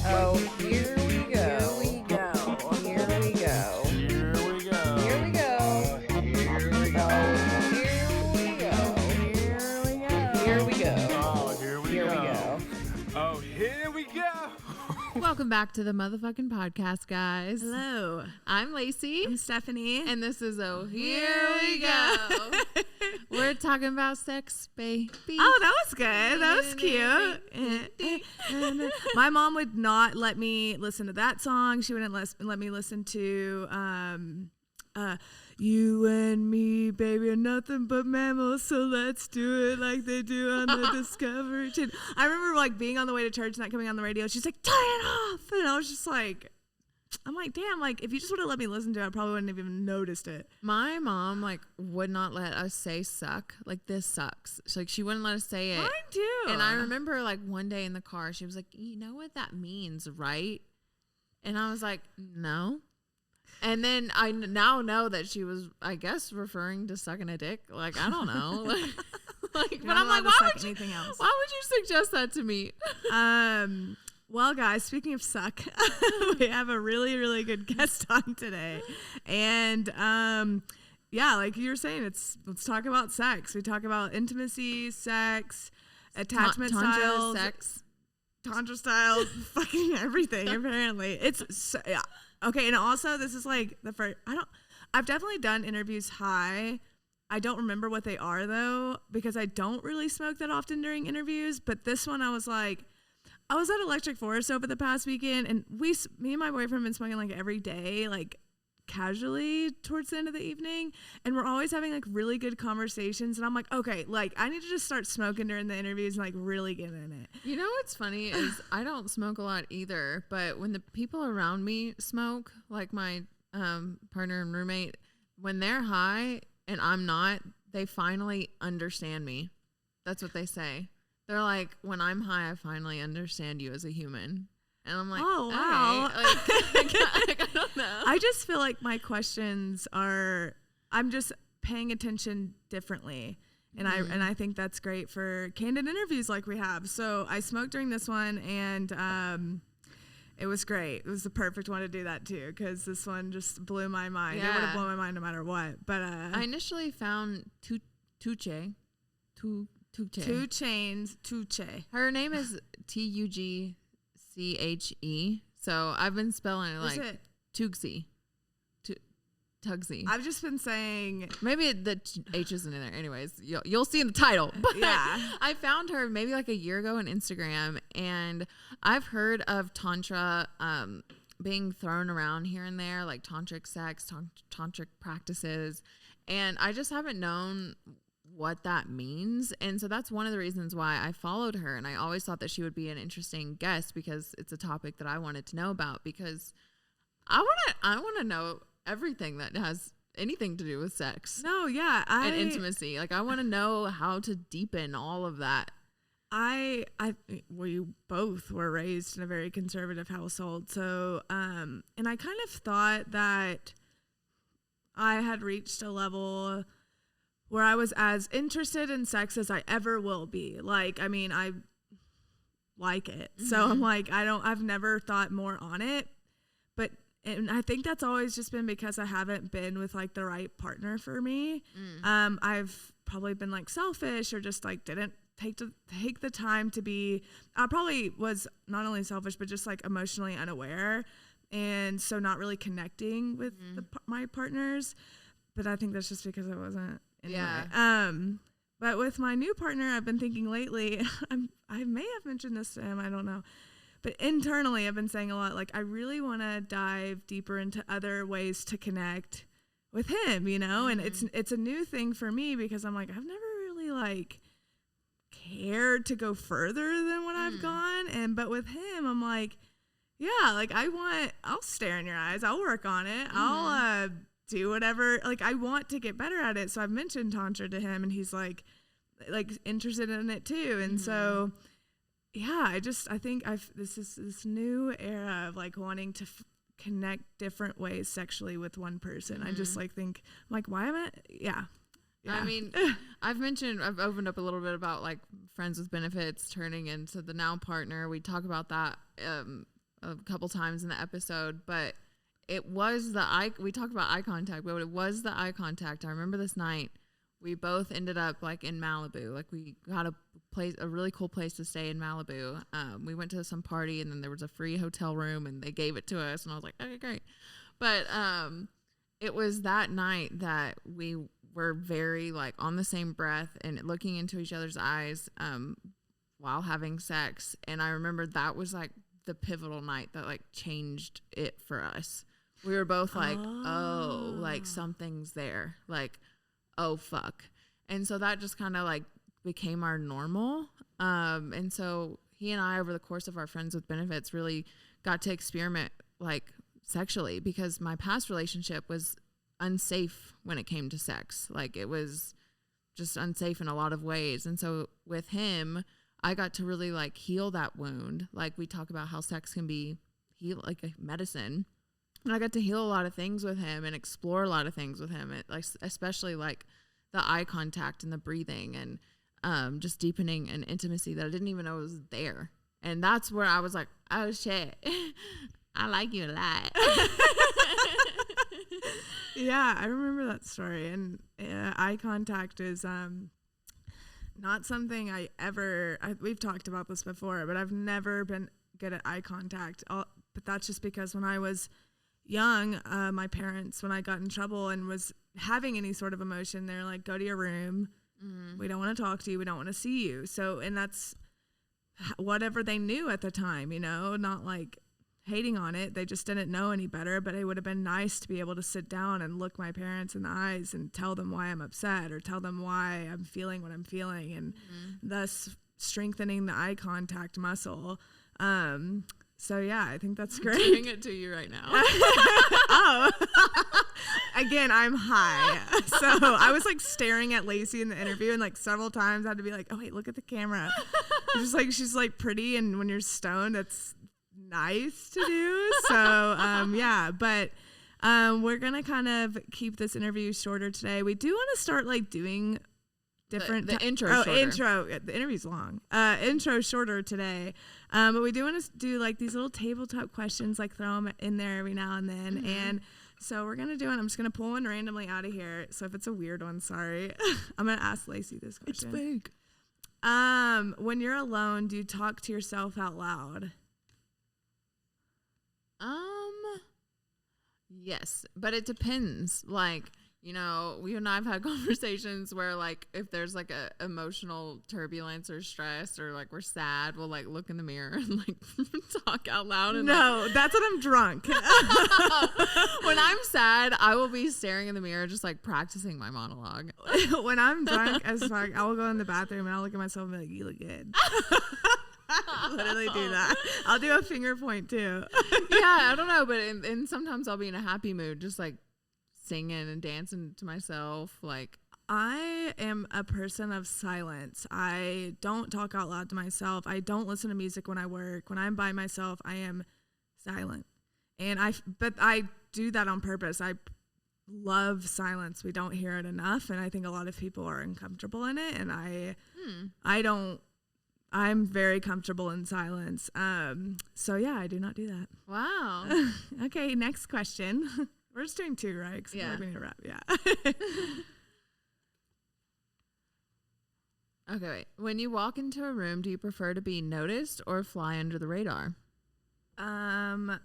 Oh, here we go. Here we go. Here we go. Here we go. Here we go. Here we go. Here we go. Here we go. Oh, here we Here we go. go. Oh, here we go. Welcome back to the motherfucking podcast, guys. Hello, I'm Lacey. I'm Stephanie. And this is Here We Go. We're talking about sex, baby. Oh, that was good. That was cute. My mom would not let me listen to that song. She wouldn't let me listen to You and Me, Baby, are nothing but mammals, so let's do it like they do on the Discovery Channel. I remember like being on the way to church and that coming on the radio. She's like, turn it off. And I was just like, I'm like, damn, like if you just would have let me listen to it, I probably wouldn't have even noticed it. My mom like would not let us say suck. Like, this sucks. She wouldn't let us say it. Mine too. And I remember like one day in the car, she was like, you know what that means, right? And I was like, no. And then I now know that she was, I guess, referring to sucking a dick. Like, I don't know. But I'm like, why would you suggest that to me? Well, guys, speaking of suck, we have a really, really good guest on today. And yeah, like you were saying, let's talk about sex. We talk about intimacy, sex, attachment styles, sex, Tantra styles, fucking everything, apparently. It's yeah. Okay, and also this is like the first, I've definitely done interviews high. I don't remember what they are though, because I don't really smoke that often during interviews, but this one I was like, I was at Electric Forest over the past weekend, and me and my boyfriend have been smoking like every day, like casually towards the end of the evening, and we're always having like really good conversations, and I'm like, okay, like I need to just start smoking during the interviews and like really get in it. You know what's funny is I don't smoke a lot either, but when the people around me smoke, like my partner and roommate, when they're high and I'm not, they finally understand me. That's what they say. They're like, when I'm high, I finally understand you as a human. And I'm like, oh, wow. Like, I don't know. I just feel like my questions I'm just paying attention differently. And I think that's great for candid interviews like we have. So I smoked during this one, and it was great. It was the perfect one to do that too, because this one just blew my mind. Yeah. It would have blown my mind no matter what. But I initially found Tugce. Tugce. Her name is Tugce. So I've been spelling it like Tugce. Tugce. I've just been saying, maybe the H isn't in there. Anyways, you'll see in the title. But yeah, I found her maybe like a year ago on Instagram, and I've heard of Tantra being thrown around here and there, like Tantric Sex, Tantric practices, and I just haven't known what that means. And so that's one of the reasons why I followed her, and I always thought that she would be an interesting guest, because it's a topic that I wanted to know about, because I want to know everything that has anything to do with sex. No, yeah, and intimacy. Like, I want to know how to deepen all of that. We both were raised in a very conservative household, so and I kind of thought that I had reached a level where I was as interested in sex as I ever will be. Like, I mean, I like it. Mm-hmm. So I'm like, I've never thought more on it. And I think that's always just been because I haven't been with like the right partner for me. I've probably been like selfish, or just like didn't take the time to be, I probably was not only selfish, but just like emotionally unaware. And so not really connecting with my partners. But I think that's just because I wasn't. Anyway. Yeah. But with my new partner, I've been thinking lately, I may have mentioned this to him, I don't know. But internally, I've been saying a lot, like, I really want to dive deeper into other ways to connect with him, you know? And it's a new thing for me, because I'm like, I've never really like cared to go further than what I've gone. But with him, I'm like, yeah, like I'll stare in your eyes. I'll work on it. I'll do whatever. Like, I want to get better at it. So I've mentioned Tantra to him, and he's like interested in it too. And so, yeah, I think this is this new era of like wanting to connect different ways sexually with one person. I just like think, I'm like, why am I? Yeah. I mean, I've opened up a little bit about like friends with benefits turning into the now partner. We talk about that a couple times in the episode, but it was we talked about eye contact, but it was the eye contact. I remember this night we both ended up like in Malibu. Like we got a really cool place to stay in Malibu. We went to some party and then there was a free hotel room and they gave it to us and I was like, okay, great. But it was that night that we were very like on the same breath and looking into each other's eyes while having sex. And I remember that was like the pivotal night that like changed it for us. We were both like, oh, like something's there. Like, oh, fuck. And so that just kind of like became our normal. And so he and I, over the course of our Friends with Benefits, really got to experiment like sexually, because my past relationship was unsafe when it came to sex. Like it was just unsafe in a lot of ways. And so with him, I got to really like heal that wound. Like we talk about how sex can be heal, like a medicine. And I got to heal a lot of things with him and explore a lot of things with him. It, like especially like the eye contact and the breathing and just deepening an intimacy that I didn't even know was there. And that's where I was like, oh shit, I like you a lot. Yeah, I remember that story. And eye contact is not something we've talked about this before, but I've never been good at eye contact. But that's just because when I was young, my parents, when I got in trouble and was having any sort of emotion, they're like, go to your room. Mm-hmm. We don't want to talk to you. We don't want to see you. So, and that's whatever they knew at the time, you know, not like hating on it. They just didn't know any better, but it would have been nice to be able to sit down and look my parents in the eyes and tell them why I'm upset or tell them why I'm feeling what I'm feeling, and thus strengthening the eye contact muscle. So yeah, I think that's great. I'm doing it to you right now. Oh, again, I'm high. So I was like staring at Lacey in the interview, and like several times I had to be like, oh wait, look at the camera. Just like, she's like pretty, and when you're stoned, that's nice to do. So yeah, but we're gonna kind of keep this interview shorter today. We do want to start like doing different the intro. The interview's long. Intro shorter today, but we do want to do like these little tabletop questions, like throw them in there every now and then. And so we're gonna do it. I'm just gonna pull one randomly out of here. So if it's a weird one, sorry. I'm gonna ask Lacey this question. It's big. When you're alone, do you talk to yourself out loud? Yes, but it depends. Like, you know, you and I have had conversations where like if there's like a emotional turbulence or stress or like we're sad, we'll like look in the mirror and like talk out loud. And no, that's when I'm drunk. When I'm sad, I will be staring in the mirror just like practicing my monologue. When I'm drunk as fuck, I will go in the bathroom and I'll look at myself and be like, you look good. Literally do that. I'll do a finger point too. Yeah, I don't know, but and sometimes I'll be in a happy mood, just like singing and dancing to myself. Like, I am a person of silence. I don't talk out loud to myself. I don't listen to music when I work. When I'm by myself, I am silent. And but I do that on purpose. I love silence. We don't hear it enough, and I think a lot of people are uncomfortable in it, and I don't. I'm very comfortable in silence. So yeah, I do not do that. Wow. Okay, next question. We're just doing two, right? Yeah. Like we need to wrap. Yeah. Okay, wait. When you walk into a room, do you prefer to be noticed or fly under the radar? I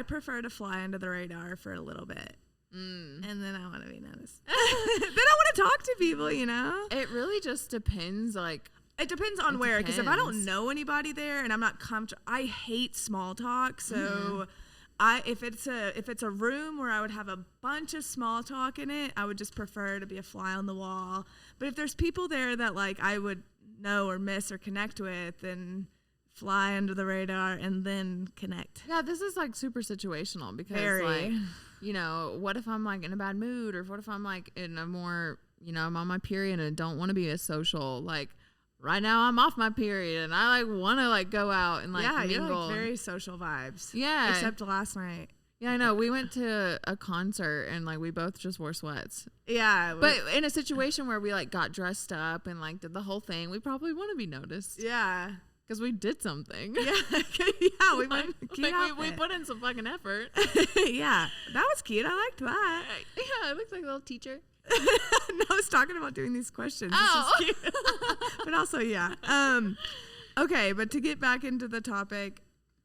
prefer to fly under the radar for a little bit. And then I want to be noticed. Then I want to talk to people, you know? It really just depends, like... It depends on where, because if I don't know anybody there and I'm not comfortable, I hate small talk. So if it's a room where I would have a bunch of small talk in it, I would just prefer to be a fly on the wall. But if there's people there that like I would know or miss or connect with, then fly under the radar and then connect. Yeah, this is like super situational because like, you know, what if I'm like in a bad mood, or what if I'm like in a more, you know, I'm on my period and don't want to be as social. Like, right now I'm off my period and I like want to like go out and like mingle. You're like very social vibes. Yeah. Except last night. Yeah, I know. We went to a concert and like we both just wore sweats. Yeah. But in a situation where we like got dressed up and like did the whole thing, we probably want to be noticed. Yeah. because we did something. Yeah, yeah, we like, went key we put in some fucking effort. Yeah, that was cute. I liked that. Yeah, it looks like a little teacher. No, I was talking about doing these questions. Oh. This is cute. But also, yeah. Okay, but to get back into the topic,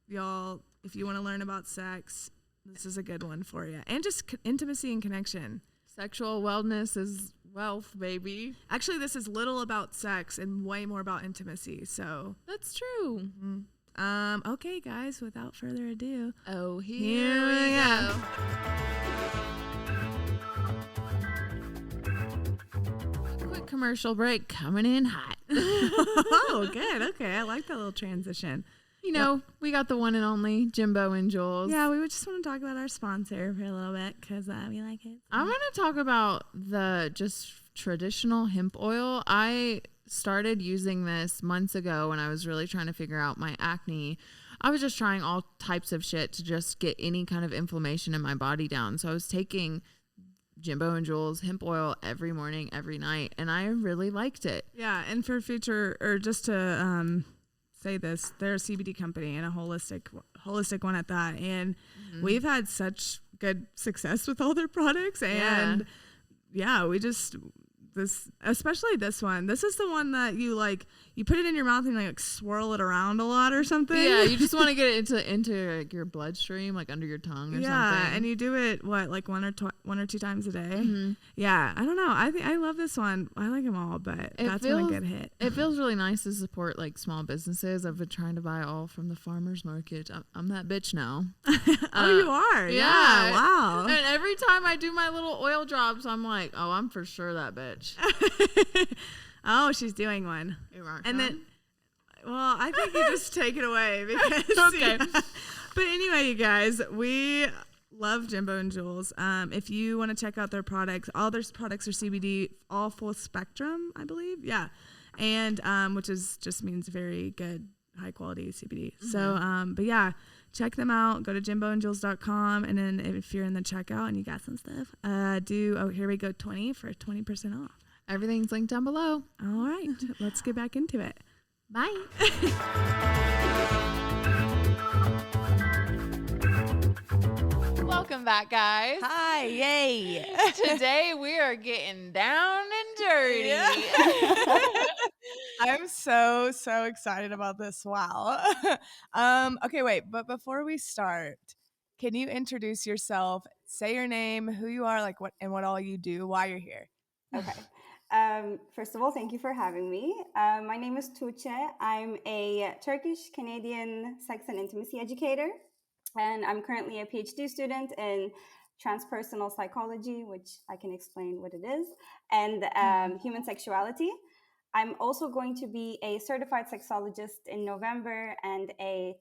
y'all, if you want to learn about sex, this is a good one for you. And just intimacy and connection. Sexual wellness is wealth, baby. Actually, this is little about sex and way more about intimacy. So That's true. okay, guys, without further ado. Oh, Here we go. Quick commercial break coming in hot. Oh, good. Okay, I like that little transition. You know, we got the one and only Jimbo and Jules. Yeah, we would just want to talk about our sponsor for a little bit because we like it. I'm going to talk about the just traditional hemp oil. I started using this months ago when I was really trying to figure out my acne. I was just trying all types of shit to just get any kind of inflammation in my body down. So I was taking Jimbo and Jules hemp oil every morning, every night, and I really liked it. Yeah, and for future, or just to say this, they're a CBD company and a holistic one at that, and we've had such good success with all their products, and yeah, we just especially this one. This is the one that you put it in your mouth and like swirl it around a lot or something. Yeah, you just want to get it into like, your bloodstream, like under your tongue or something. Yeah, and you do it like one or two times a day. Yeah, I don't know. I love this one. I like them all, but that's been a good hit. It feels really nice to support like small businesses. I've been trying to buy all from the farmers market. I'm that bitch now. Oh, you are? Yeah. Wow. And every time I do my little oil drops, I'm like, oh, I'm for sure that bitch. Oh, she's doing one. And then, well, I think you just take it away because okay. Yeah. But anyway, you guys, we love Jimbo and Jules. If you want to check out their products, all their products are CBD, all full spectrum, I believe. Yeah, and which just means very good, high quality CBD. So, but yeah, check them out. Go to jimboandjules.com, and then if you're in the checkout and you got some stuff, here we go, 20 for 20% off. Everything's linked down below. All right, let's get back into it. Bye. Welcome back, guys. Hi, yay. Today we are getting down and dirty. I'm so excited about this. Wow. Okay, wait, but before we start, can you introduce yourself, say your name, who you are, like what all you do, why you're here? Okay. First of all, thank you for having me. My name is Tugce. I'm a Turkish-Canadian sex and intimacy educator, and I'm currently a PhD student in transpersonal psychology, which I can explain what it is, and human sexuality. I'm also going to be a certified sexologist in November and a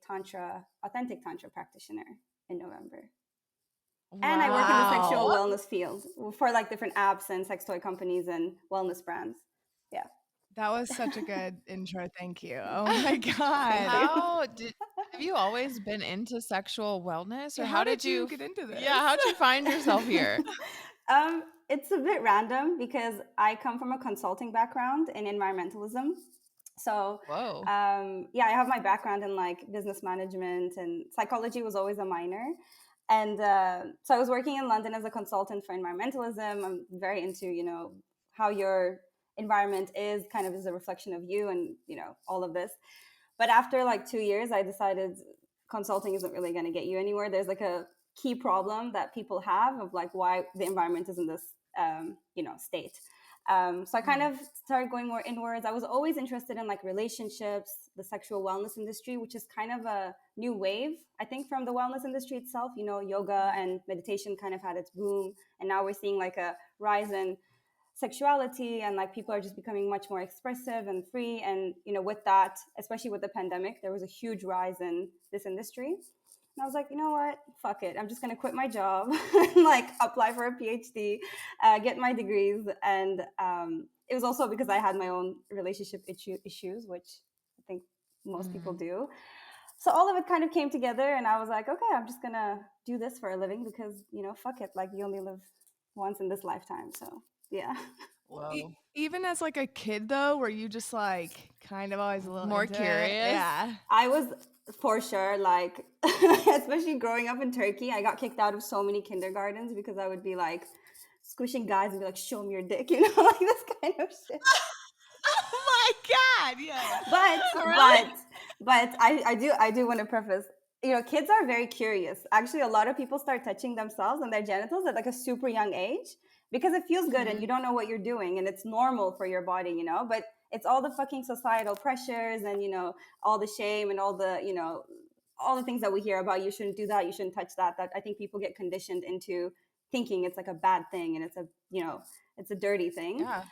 authentic Tantra practitioner in November. And I work in the sexual wellness field for like different apps and sex toy companies and wellness brands. Yeah. That was such a good intro. Thank you. Oh my God. Have you always been into sexual wellness, or How did you get into this? Yeah, how'd you find yourself here? It's a bit random because I come from a consulting background in environmentalism. So, I have my background in like business management, and psychology was always a minor. And so I was working in London as a consultant for environmentalism. I'm very into, how your environment is kind of as a reflection of you and, all of this. But after like 2 years, I decided consulting isn't really going to get you anywhere. There's like a key problem that people have of like why the environment is in this, state. So I kind of started going more inwards. I was always interested in like relationships, the sexual wellness industry, which is kind of a new wave, I think, from the wellness industry itself. Yoga and meditation kind of had its boom. And now we're seeing like a rise in sexuality, and like people are just becoming much more expressive and free. And, with that, especially with the pandemic, there was a huge rise in this industry. And I was like, you know what? Fuck it. I'm just going to quit my job and like apply for a PhD, get my degrees. And it was also because I had my own relationship issues, which I think most people do. So all of it kind of came together, and I was like, okay, I'm just going to do this for a living because, fuck it. Like you only live once in this lifetime. So yeah. Whoa. Even as like a kid though, were you just like kind of always a little More into it? curious? Yeah. I was for sure like, especially growing up in Turkey, I got kicked out of so many kindergartens because I would be like squishing guys and be like, "Show me your dick," like this kind of shit. Oh my God! Yeah. But I do want to preface, kids are very curious. Actually, a lot of people start touching themselves and their genitals at like a super young age because it feels good and you don't know what you're doing and it's normal for your body, but it's all the fucking societal pressures and all the shame and all the all the things that we hear about. You shouldn't do that, you shouldn't touch that I think people get conditioned into thinking it's like a bad thing and it's a it's a dirty thing. Yeah.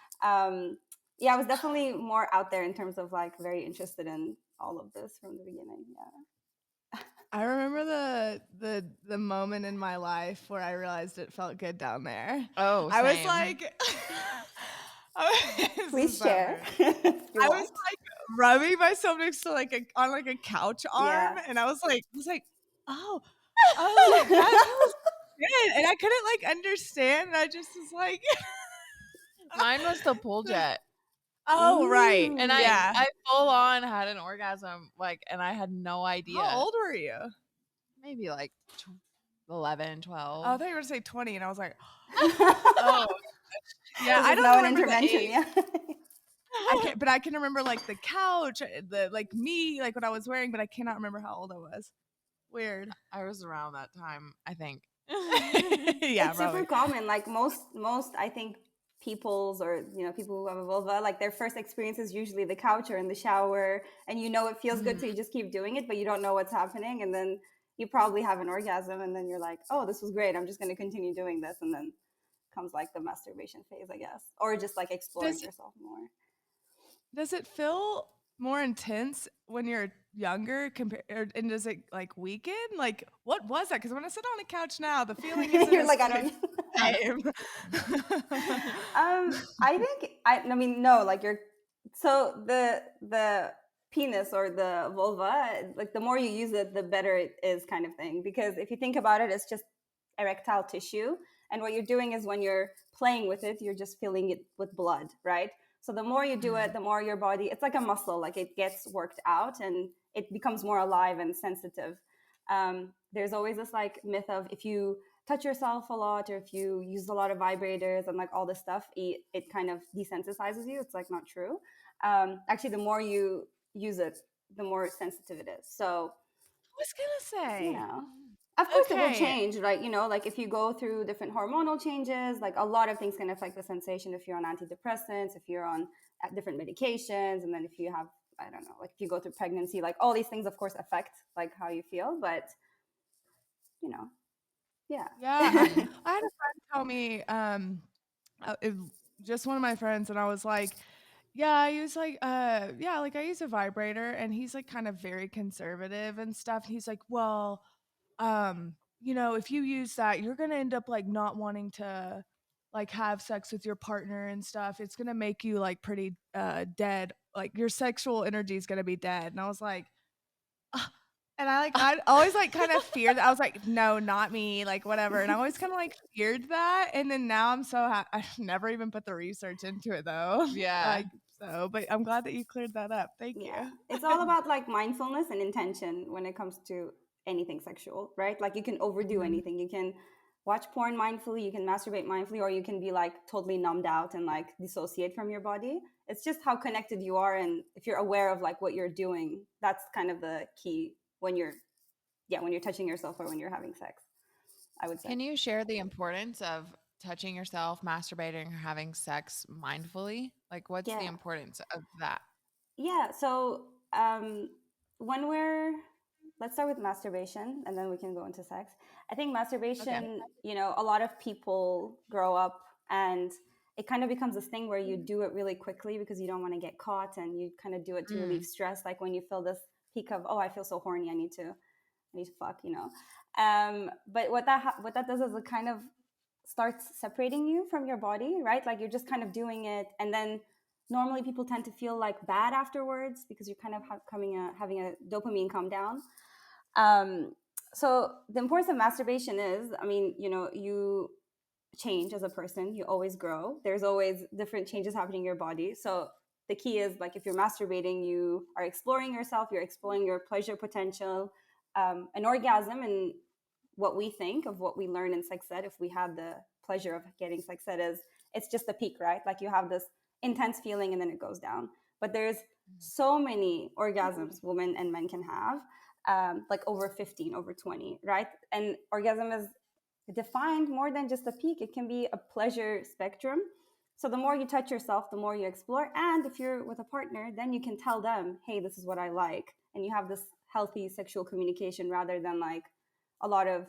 Yeah, I was definitely more out there in terms of like very interested in all of this from the beginning. Yeah. I remember the moment in my life where I realized it felt good down there. Oh, I was same. like, Please share. I was like rubbing myself next to like on like a couch arm, Yeah. and I was like, oh, that feels good, and I couldn't like understand, and I just was like, Mine was the pull jet. oh right, And I full on had an orgasm, like, and I had no idea. How old were you? Maybe like 11, 12. Oh, I thought you were gonna say 20, and I was like, oh, yeah, I don't know an remember the intervention. age. Yeah. But I can remember like the couch, the like me, like what I was wearing, but I cannot remember how old I was. Weird. I was around that time, I think. Yeah, it's probably. super common. Like most I think people's or people who have a vulva, like their first experience is usually the couch or in the shower, and it feels good, so you just keep doing it, but you don't know what's happening, and then you probably have an orgasm, and then you're like, oh, this was great, I'm just going to continue doing this, and then comes like the masturbation phase, I guess, or just like exploring yourself more. Does it feel more intense when you're younger compared, and does it like weaken? Like, what was that? Because when I sit on a couch now, the feeling is you're like, I don't know. I mean, no, like so the penis or the vulva, like the more you use it, the better it is, kind of thing. Because if you think about it, it's just erectile tissue, and what you're doing is when you're playing with it, you're just filling it with blood, right? So the more you do it, the more your body, it's like a muscle, like it gets worked out and it becomes more alive and sensitive. There's always this like myth of if you touch yourself a lot or if you use a lot of vibrators and like all this stuff, it kind of desensitizes you. It's like not true. Actually, the more you use it, the more sensitive it is. So I was gonna say, of course it will change, right? Like if you go through different hormonal changes, like a lot of things can affect the sensation. If you're on antidepressants, if you're on different medications, and then if you have, I don't know, like if you go through pregnancy, like all these things of course affect like how you feel, but yeah. I had a friend tell me, just one of my friends, and I was like, yeah, I use like like I use a vibrator, and he's like kind of very conservative and stuff. He's like, well, if you use that, you're gonna end up like not wanting to like have sex with your partner and stuff. It's gonna make you like pretty dead. Like your sexual energy is gonna be dead. And I was like, and I always like kind of feared that. I was like, no, not me, like whatever. And I always kind of like feared that. And then now I'm so I've never even put the research into it though. Yeah. But I'm glad that you cleared that up. Thank you. It's all about like mindfulness and intention when it comes to anything sexual, right? Like you can overdo anything. You can watch porn mindfully, you can masturbate mindfully, or you can be like totally numbed out and like dissociate from your body. It's just how connected you are, and if you're aware of like what you're doing, that's kind of the key when you're touching yourself or when you're having sex, I would say. Can you share the importance of touching yourself, masturbating, or having sex mindfully? Like, what's the importance of that? Yeah. So let's start with masturbation and then we can go into sex. I think masturbation, a lot of people grow up and it kind of becomes this thing where you do it really quickly because you don't want to get caught, and you kind of do it to relieve stress. Like when you feel this peak of, oh, I feel so horny, I need to fuck, but what that does is it kind of starts separating you from your body, right? Like you're just kind of doing it, and then normally people tend to feel like bad afterwards because you're kind of having a dopamine come down. So the importance of masturbation is, I mean, change as a person. You always grow. There's always different changes happening in your body. So the key is, like, if you're masturbating, you are exploring yourself, you're exploring your pleasure potential. An orgasm, and what we think of what we learn in sex ed, if we had the pleasure of getting sex ed, is it's just a peak, right? Like, you have this intense feeling and then it goes down. But there's so many orgasms women and men can have, like over 15, over 20, right? And orgasm is defined more than just a peak. It can be a pleasure spectrum. So the more you touch yourself, the more you explore. And if you're with a partner, then you can tell them, hey, this is what I like. And you have this healthy sexual communication, rather than like a lot of,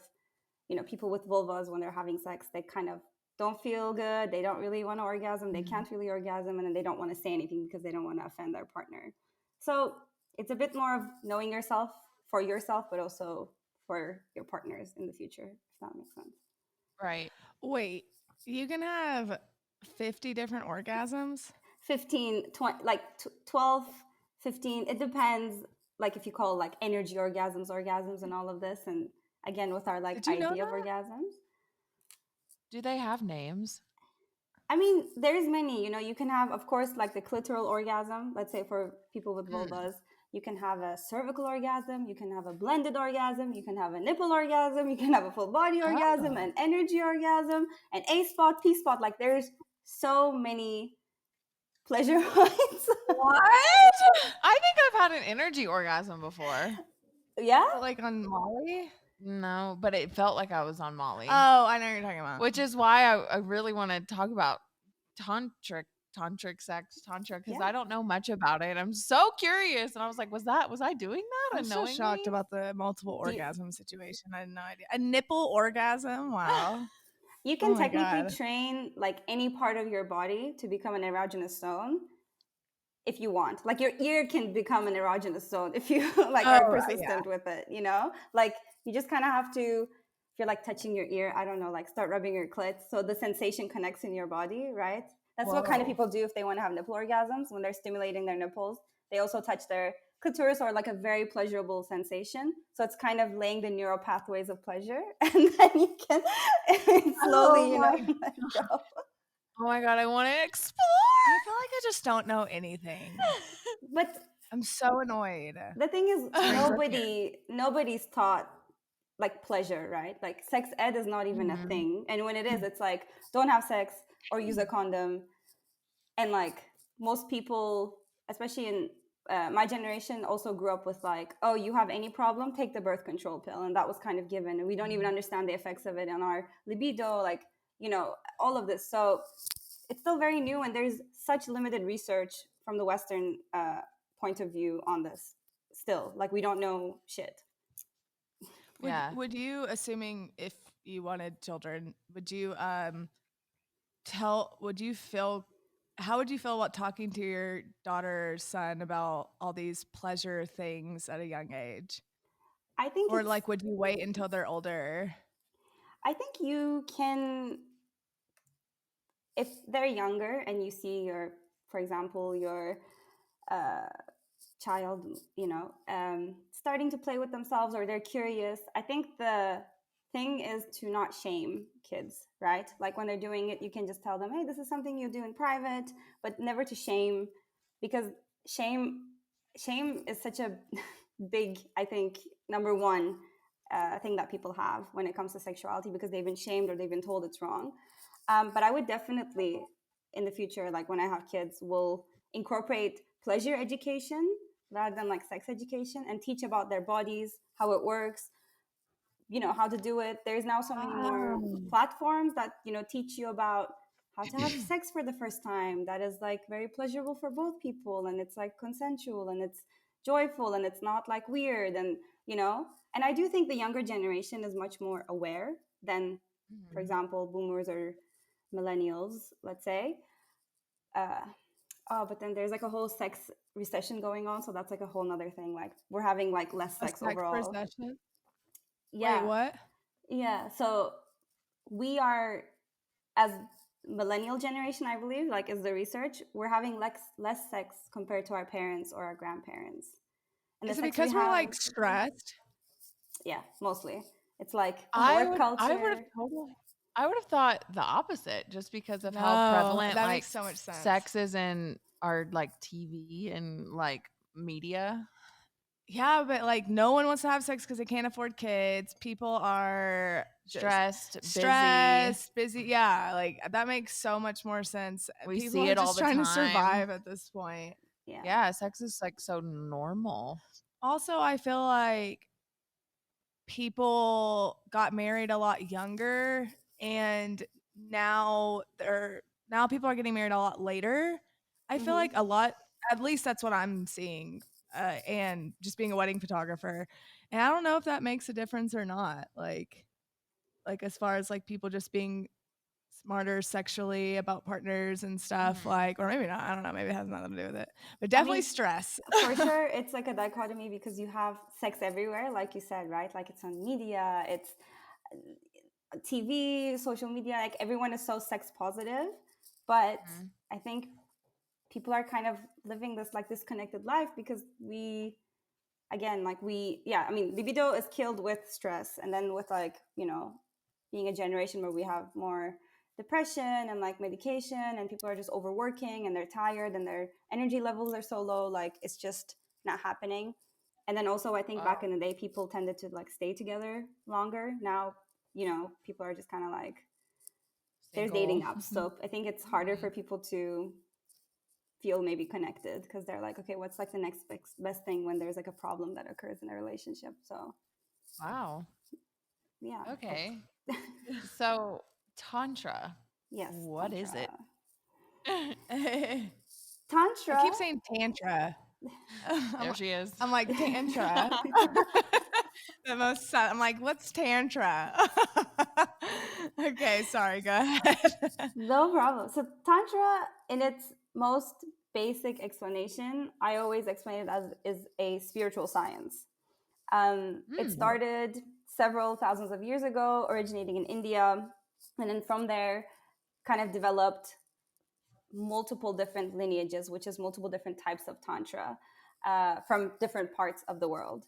people with vulvas, when they're having sex, they kind of don't feel good. They don't really want to orgasm. They can't really orgasm. And then they don't want to say anything because they don't want to offend their partner. So it's a bit more of knowing yourself for yourself, but also for your partners in the future, if that makes sense. Right. Wait, you can have 50 different orgasms? 15, 20, like 12, 15. It depends. Like, if you call like energy orgasms and all of this. And again, with our like idea of orgasms. Do they have names? I mean, there's many, you can have, of course, like the clitoral orgasm. Let's say for people with vulvas, you can have a cervical orgasm, you can have a blended orgasm, you can have a nipple orgasm, you can have a full body orgasm, an energy orgasm, an A spot, P spot. Like, there's so many pleasure points. What? I think I've had an energy orgasm before. Yeah? Like on Molly? No, but it felt like I was on Molly. Oh, I know what you're talking about. Which is why I really want to talk about Tantric Sex, Tantra, because I don't know much about it. I'm so curious. And I was like, was I doing that? I'm so shocked about the multiple orgasm situation. I had no idea. A nipple orgasm? Wow. You can technically train like any part of your body to become an erogenous zone if you want. Like, your ear can become an erogenous zone if you like are persistent with it, Like, you just kind of have to, if you're like touching your ear, I don't know, like start rubbing your clit so the sensation connects in your body, right? That's what kind of people do if they want to have nipple orgasms. When they're stimulating their nipples, they also touch their clitoris, or like a very pleasurable sensation. So it's kind of laying the neural pathways of pleasure, and then you can slowly, let go. Oh my God, I want to explore. I feel like I just don't know anything. But I'm so annoyed. The thing is, nobody's taught like pleasure, right? Like, sex ed is not even a thing. And when it is, it's like, don't have sex or use a condom. And like, most people, especially in my generation, also grew up with like, oh, you have any problem, take the birth control pill. And that was kind of given. And we don't even understand the effects of it on our libido, like, all of this. So it's still very new, and there's such limited research from the Western point of view on this still. Like, we don't know shit. Would you, assuming if you wanted children, would you how would you feel about talking to your daughter or son about all these pleasure things at a young age? I think, or like, would you wait until they're older? I think you can, if they're younger and you see for example, your child, starting to play with themselves, or they're curious. I think the thing is to not shame kids, right? Like, when they're doing it, you can just tell them, hey, this is something you do in private, but never to shame, because shame is such a big, I think, number one thing that people have when it comes to sexuality, because they've been shamed or they've been told it's wrong. But I would definitely, in the future, like when I have kids, will incorporate pleasure education rather than like sex education, and teach about their bodies, how it works, how to do it. There's now so many more platforms that, teach you about how to have sex for the first time. That is like very pleasurable for both people, and it's like consensual, and it's joyful, and it's not like weird, and and I do think the younger generation is much more aware than, for example, boomers or millennials, let's say. But then there's like a whole sex recession going on, so that's like a whole nother thing. Like, we're having like less sex overall. Recession? Yeah. Wait, what? Yeah. So we are, as millennial generation, I believe, like, is the research, we're having less sex compared to our parents or our grandparents. And is it because we're like stressed? Yeah, mostly. It's like work culture. I would have totally. I would have thought the opposite, just because of how No, prevalent that like makes so much sense. sex is in our like TV and like media. Yeah, but like no one wants to have sex because they can't afford kids. People are just Stressed, busy. Yeah, like that makes so much more sense. We People see are it all just the trying to time. survive at this point. Yeah. Yeah, sex is like so normal. Also, I feel like people got married a lot younger, and now people are getting married a lot later. I feel like a lot, at least that's what I'm seeing, and just being a wedding photographer. And I don't know if that makes a difference or not. Like as far as like people just being smarter sexually about partners and stuff, like, or maybe not. I don't know. Maybe it has nothing to do with it, but definitely stress. For sure, it's like a dichotomy because you have sex everywhere, like you said, right? Like it's on media, it's TV, social media. Like everyone is so sex positive, but I think people are kind of living this like disconnected life because libido is killed with stress, and then with like, you know, being a generation where we have more depression and like medication, and people are just overworking and they're tired and their energy levels are so low, like it's just not happening. And then also I think back in the day people tended to like stay together longer. Now, you know, people are just kind of like there's dating apps, so I think it's harder for people to feel maybe connected because they're like, okay, what's like the next best thing when there's like a problem that occurs in a relationship. So Wow. yeah. Okay. So Tantra. Yes. What is it? Tantra. I keep saying tantra. There she is. I'm like, Tantra. I'm like, what's Tantra? Okay, sorry, go ahead. No problem. So Tantra, in its most basic explanation, I always explain it as is a spiritual science. It started several thousands of years ago, originating in India, and then from there kind of developed multiple different lineages, which is multiple different types of Tantra from different parts of the world.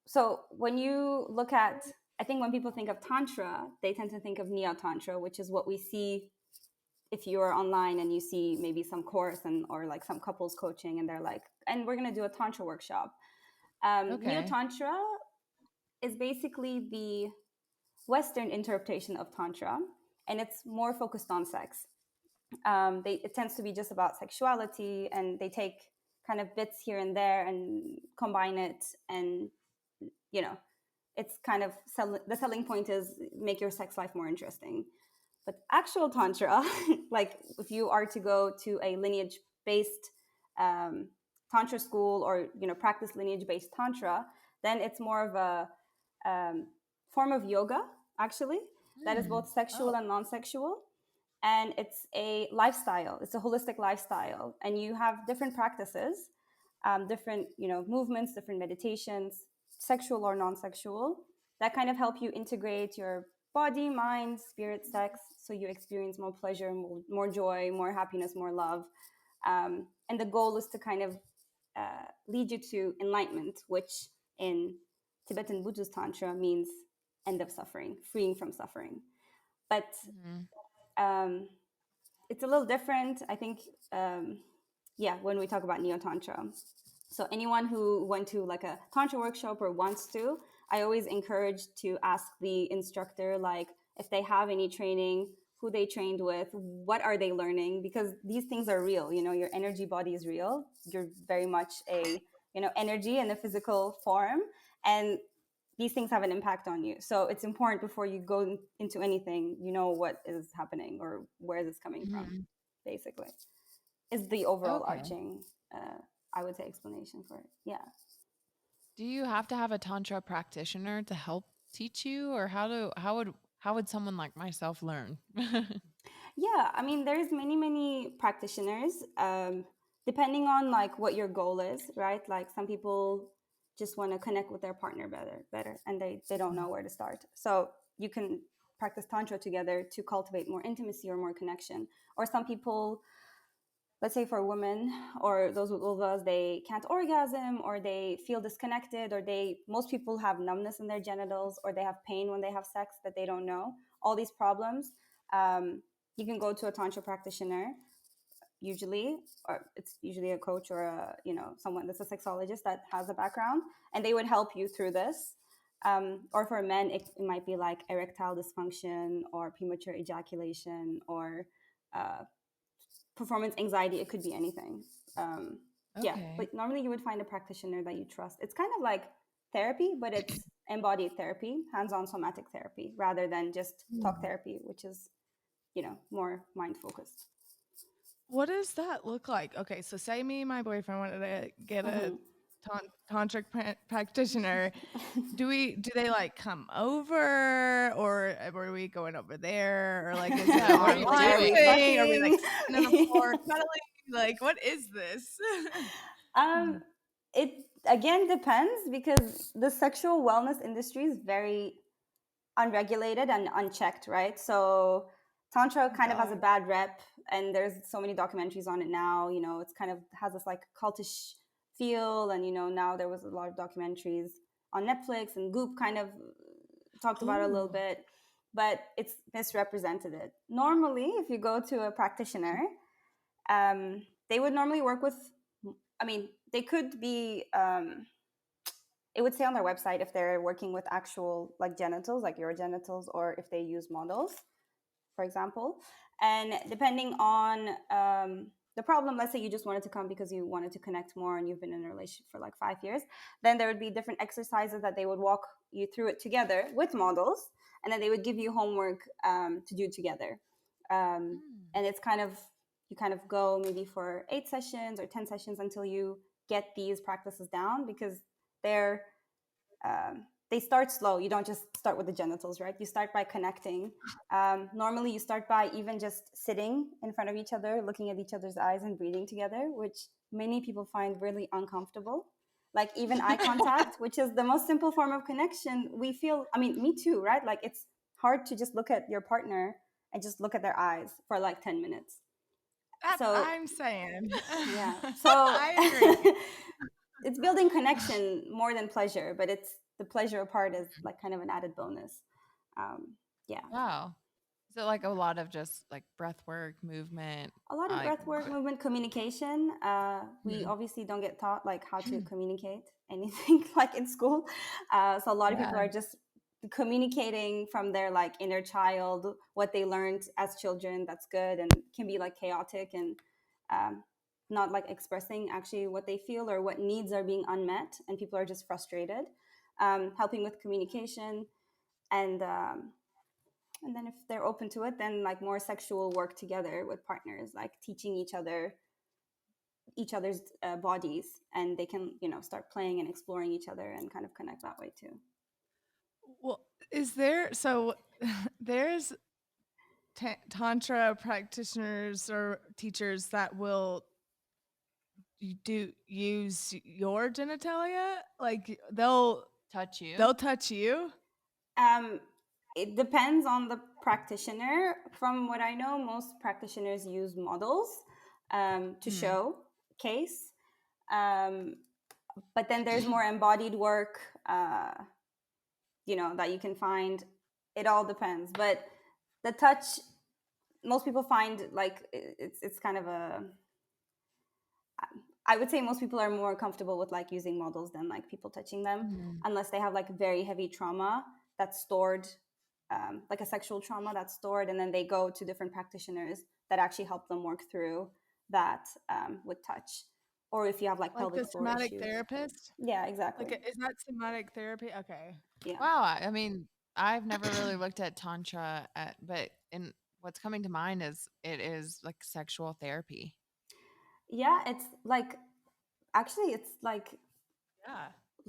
So when you look at, I think when people think of Tantra, they tend to think of Neo Tantra, which is what we see if you're online and you see maybe some course or like some couples coaching, and they're like, and we're going to do a Tantra workshop. Neo Tantra is basically the Western interpretation of Tantra, and it's more focused on sex. It tends to be just about sexuality, and they take kind of bits here and there and combine it, and you know, it's kind of the selling point is make your sex life more interesting. But actual Tantra, like if you are to go to a lineage-based Tantra school, or, you know, practice lineage-based Tantra, then it's more of a form of yoga, actually, that is both sexual and non-sexual. And it's a lifestyle. It's a holistic lifestyle. And you have different practices, different, you know, movements, different meditations, sexual or non-sexual, that kind of help you integrate your body, mind, spirit, sex, so you experience more pleasure, more joy, more happiness, more love. And the goal is to kind of lead you to enlightenment, which in Tibetan Buddhist Tantra means end of suffering, freeing from suffering. But it's a little different, I think, when we talk about Neo Tantra. So anyone who went to like a Tantra workshop or wants to, I always encourage to ask the instructor, like, if they have any training, who they trained with, what are they learning? Because these things are real. You know, your energy body is real. You're very much a, you know, energy in a physical form. And these things have an impact on you. So it's important before you go into anything, you know what is happening or where is this coming from, basically, is the overall arching, I would say, explanation for it. Yeah. Do you have to have a Tantra practitioner to help teach you, or how would someone like myself learn? Yeah, I mean, there's many practitioners, depending on like what your goal is, right? Like some people just want to connect with their partner better, and they don't know where to start. So you can practice Tantra together to cultivate more intimacy or more connection. Or some people let's say for women or those with vulvas, they can't orgasm, or they feel disconnected, or most people have numbness in their genitals, or they have pain when they have sex that they don't know. All these problems, you can go to a Tantra practitioner usually, or it's usually a coach or someone that's a sexologist that has a background, and they would help you through this. Or for men, it might be like erectile dysfunction or premature ejaculation or performance anxiety. It could be anything. Yeah, but normally you would find a practitioner that you trust. It's kind of like therapy, but it's embodied therapy, hands-on somatic therapy, rather than just talk therapy, which is, more mind focused. What does that look like? Okay, so say me and my boyfriend wanted to get a tantric practitioner. Do they like come over, or are we going over there, or like is it what are you thing? Are we like fucking? sitting on the floor cuddling? Like, what is this? It again depends, because the sexual wellness industry is very unregulated and unchecked, right? So Tantra kind of has a bad rep, and there's so many documentaries on it now. It's kind of has this like cultish feel, and now there was a lot of documentaries on Netflix, and Goop kind of talked about it a little bit, but it's misrepresented. It normally, if you go to a practitioner, they would normally work with, they could be, it would say on their website if they're working with actual like genitals, like your genitals, or if they use models, for example. And depending on the problem, let's say you just wanted to come because you wanted to connect more and you've been in a relationship for like 5 years, then there would be different exercises that they would walk you through it together with models, and then they would give you homework to do together. And it's kind of, you kind of go maybe for 8 sessions or 10 sessions until you get these practices down, because they're they start slow. You don't just start with the genitals, right? You start by connecting. Normally you start by even just sitting in front of each other, looking at each other's eyes and breathing together, which many people find really uncomfortable. Like even eye contact, which is the most simple form of connection, we feel, me too, right? Like it's hard to just look at your partner and just look at their eyes for like 10 minutes. That's what I'm saying. Yeah. So I agree. It's building connection more than pleasure, but it's the pleasure part is like kind of an added bonus. Yeah. Wow. Is it like a lot of just like breath work, movement? A lot of breath work, movement, communication. We obviously don't get taught like how to communicate anything like in school. So a lot of people are just communicating from their like inner child, what they learned as children. That's good, and can be like chaotic and not like expressing actually what they feel or what needs are being unmet, and people are just frustrated. Helping with communication, and then if they're open to it, then like more sexual work together with partners, like teaching each other's bodies, and they can start playing and exploring each other and kind of connect that way too. Well, there's Tantra practitioners or teachers that will use your genitalia, like they'll touch you. It depends on the practitioner. From what I know, most practitioners use models to show case, but then there's more embodied work that you can find. It all depends, but the touch, most people find like it's kind of a, I would say most people are more comfortable with like using models than like people touching them, unless they have like very heavy trauma that's stored, like a sexual trauma that's stored, and then they go to different practitioners that actually help them work through that with touch. Or if you have like pelvic floor somatic issues. therapist. Yeah, exactly. Like, is that somatic therapy? Okay. Yeah. Wow. I mean, I've never really looked at Tantra, but what's coming to mind is it is like sexual therapy. Yeah, it's like, actually it's like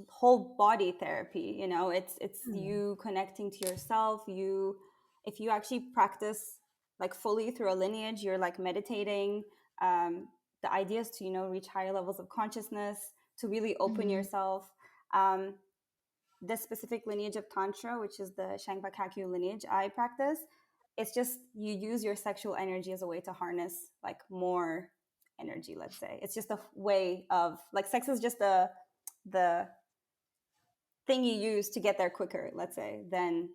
whole body therapy. It's you connecting to yourself. If you actually practice like fully through a lineage, you're like meditating. The idea is to reach higher levels of consciousness, to really open yourself. This specific lineage of Tantra, which is the Shangpa Kakyu lineage I practice, it's just you use your sexual energy as a way to harness like more energy, let's say. It's just a way of, like, sex is just the thing you use to get there quicker, let's say, than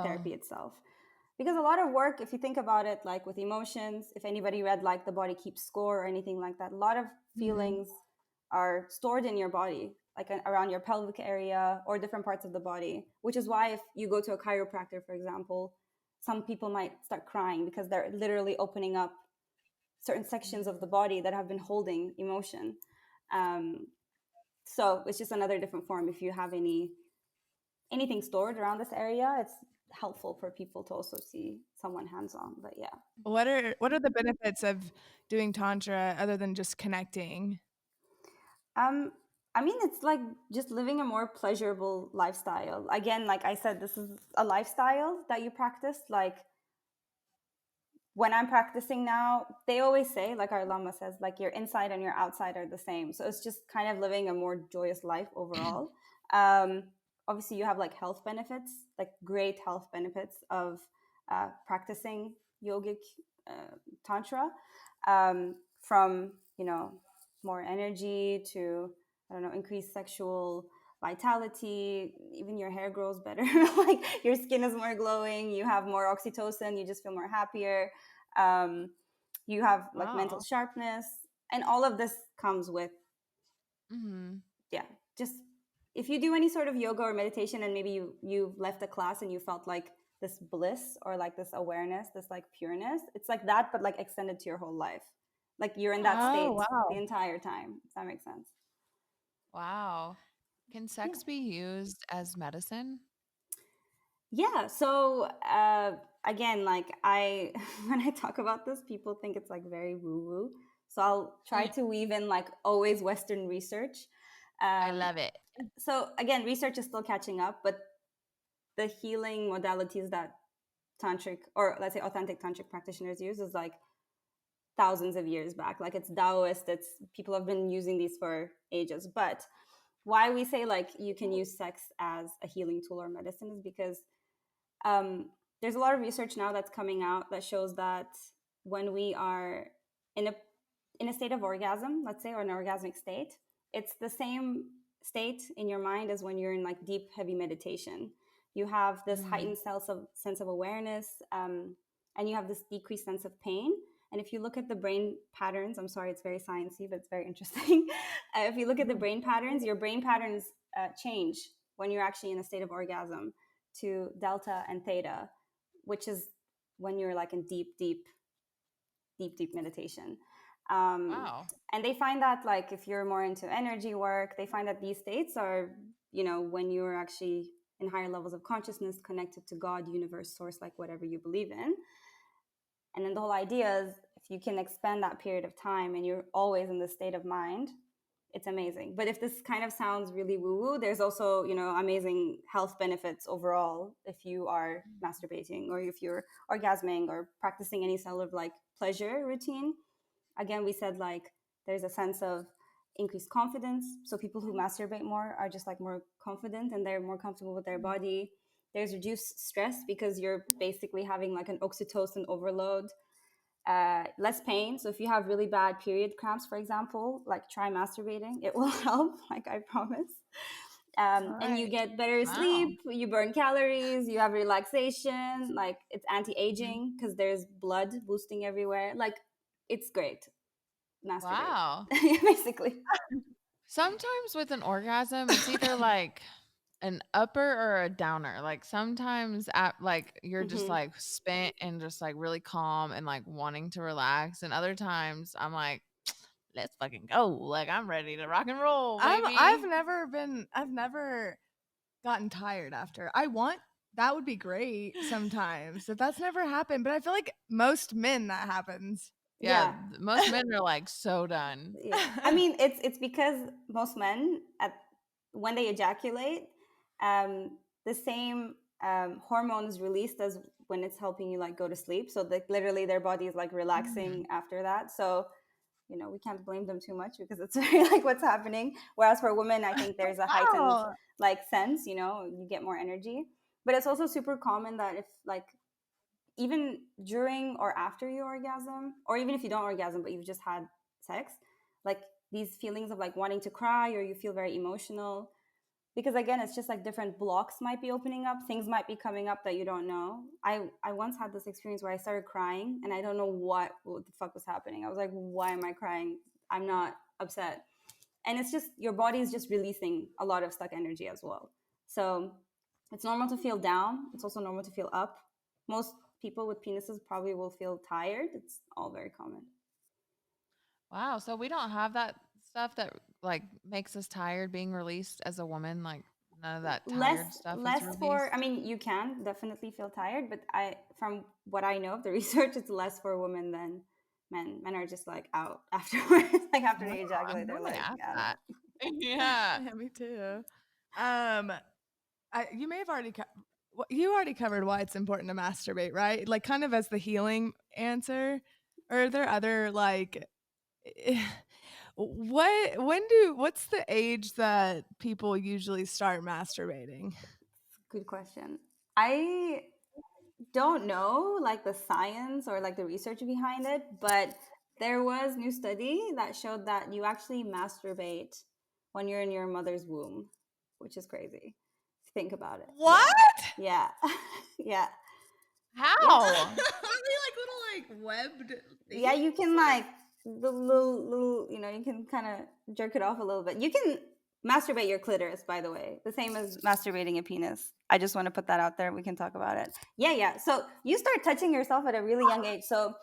therapy itself. Because a lot of work, if you think about it, like with emotions, if anybody read like The Body Keeps Score or anything like that, a lot of feelings are stored in your body, like around your pelvic area or different parts of the body, which is why if you go to a chiropractor, for example, some people might start crying because they're literally opening up certain sections of the body that have been holding emotion. So it's just another different form. If you have anything stored around this area, it's helpful for people to also see someone hands-on. But yeah, what are the benefits of doing tantra other than just connecting? I mean, it's like just living a more pleasurable lifestyle. Again, like I said, this is a lifestyle that you practice. Like when I'm practicing now, they always say, like our lama says, like your inside and your outside are the same. So it's just kind of living a more joyous life overall. Obviously, you have like health benefits, like great health benefits of practicing yogic tantra, from, you know, more energy to, I don't know, increased sexual vitality. Even your hair grows better. Like your skin is more glowing. You have more oxytocin. You just feel more happier. You have like mental sharpness, and all of this comes with just if you do any sort of yoga or meditation, and maybe you've left a class and you felt like this bliss or like this awareness, this like pureness, it's like that, but like extended to your whole life. Like you're in that state the entire time, if that makes sense. Wow. Can sex be used as medicine? Yeah. So again, like when I talk about this, people think it's like very woo-woo. So I'll try to weave in like always Western research. I love it. So again, research is still catching up, but the healing modalities that tantric, or let's say authentic tantric practitioners use, is like thousands of years back. Like it's Taoist, it's people have been using these for ages. But why we say like you can use sex as a healing tool or medicine is because there's a lot of research now that's coming out that shows that when we are in a state of orgasm, let's say, or an orgasmic state, it's the same state in your mind as when you're in like deep, heavy meditation. You have this heightened sense of awareness, and you have this decreased sense of pain. And if you look at the brain patterns, I'm sorry, it's very sciencey, but it's very interesting. If you look at the brain patterns, your brain patterns change when you're actually in a state of orgasm to delta and theta, which is when you're like in deep meditation. And they find that like if you're more into energy work, they find that these states are, you know, when you're actually in higher levels of consciousness, connected to God, universe, source, like whatever you believe in. And then the whole idea is if you can expand that period of time and you're always in this state of mind, it's amazing. But if this kind of sounds really woo-woo, there's also, you know, amazing health benefits overall if you are masturbating or if you're orgasming or practicing any sort of like pleasure routine. Again, we said like there's a sense of increased confidence. So people who masturbate more are just like more confident and they're more comfortable with their body. There's reduced stress because you're basically having like an oxytocin overload. Less pain. So if you have really bad period cramps, for example, like try masturbating. It will help, like I promise. And you get better sleep, you burn calories, you have relaxation, like it's anti-aging because there's blood boosting everywhere. Like it's great. Masturbate. Wow. Basically. Sometimes with an orgasm, it's either like an upper or a downer. Like sometimes like you're just like spent and just like really calm and like wanting to relax, and other times I'm like, let's fucking go. Like I'm ready to rock and roll, baby. I've never gotten tired after. That would be great sometimes. If that's never happened, but I feel like most men that happens. Yeah. Most men are like so done. Yeah. I mean, it's because most men when they ejaculate, the same hormone is released as when it's helping you like go to sleep. So literally their body is like relaxing after that. So, you know, we can't blame them too much because it's very like what's happening. Whereas for women, I think there's a heightened like sense, you know, you get more energy. But it's also super common that if like even during or after your orgasm, or even if you don't orgasm, but you've just had sex, like these feelings of like wanting to cry, or you feel very emotional, because again, it's just like different blocks might be opening up, things might be coming up that you don't know. I once had this experience where I started crying and I don't know what the fuck was happening. I was like, why am I crying? I'm not upset. And it's just your body is just releasing a lot of stuck energy as well. So it's normal to feel down. It's also normal to feel up. Most people with penises probably will feel tired. It's all very common. Wow. So we don't have that stuff that like makes us tired being released as a woman. Like none of that tired stuff is Less released. for, I mean, you can definitely feel tired, but from what I know of the research, it's less for women than men. Men are just like out afterwards, like after they ejaculate, they're like, that. Yeah. Yeah, me too. You may have already you already covered why it's important to masturbate, right? Like kind of as the healing answer. Or are there other like what's the age that people usually start masturbating? Good question. I don't know like the science or like the research behind it, but there was new study that showed that you actually masturbate when you're in your mother's womb, which is crazy. Think about it. What? Yeah. Yeah. How? Are they like little like webbed things? Yeah, you can like the little, you know, you can kind of jerk it off a little bit. You can masturbate your clitoris, by the way, the same as masturbating a penis. I just want to put that out there. We can talk about it. Yeah. So you start touching yourself at a really young age. So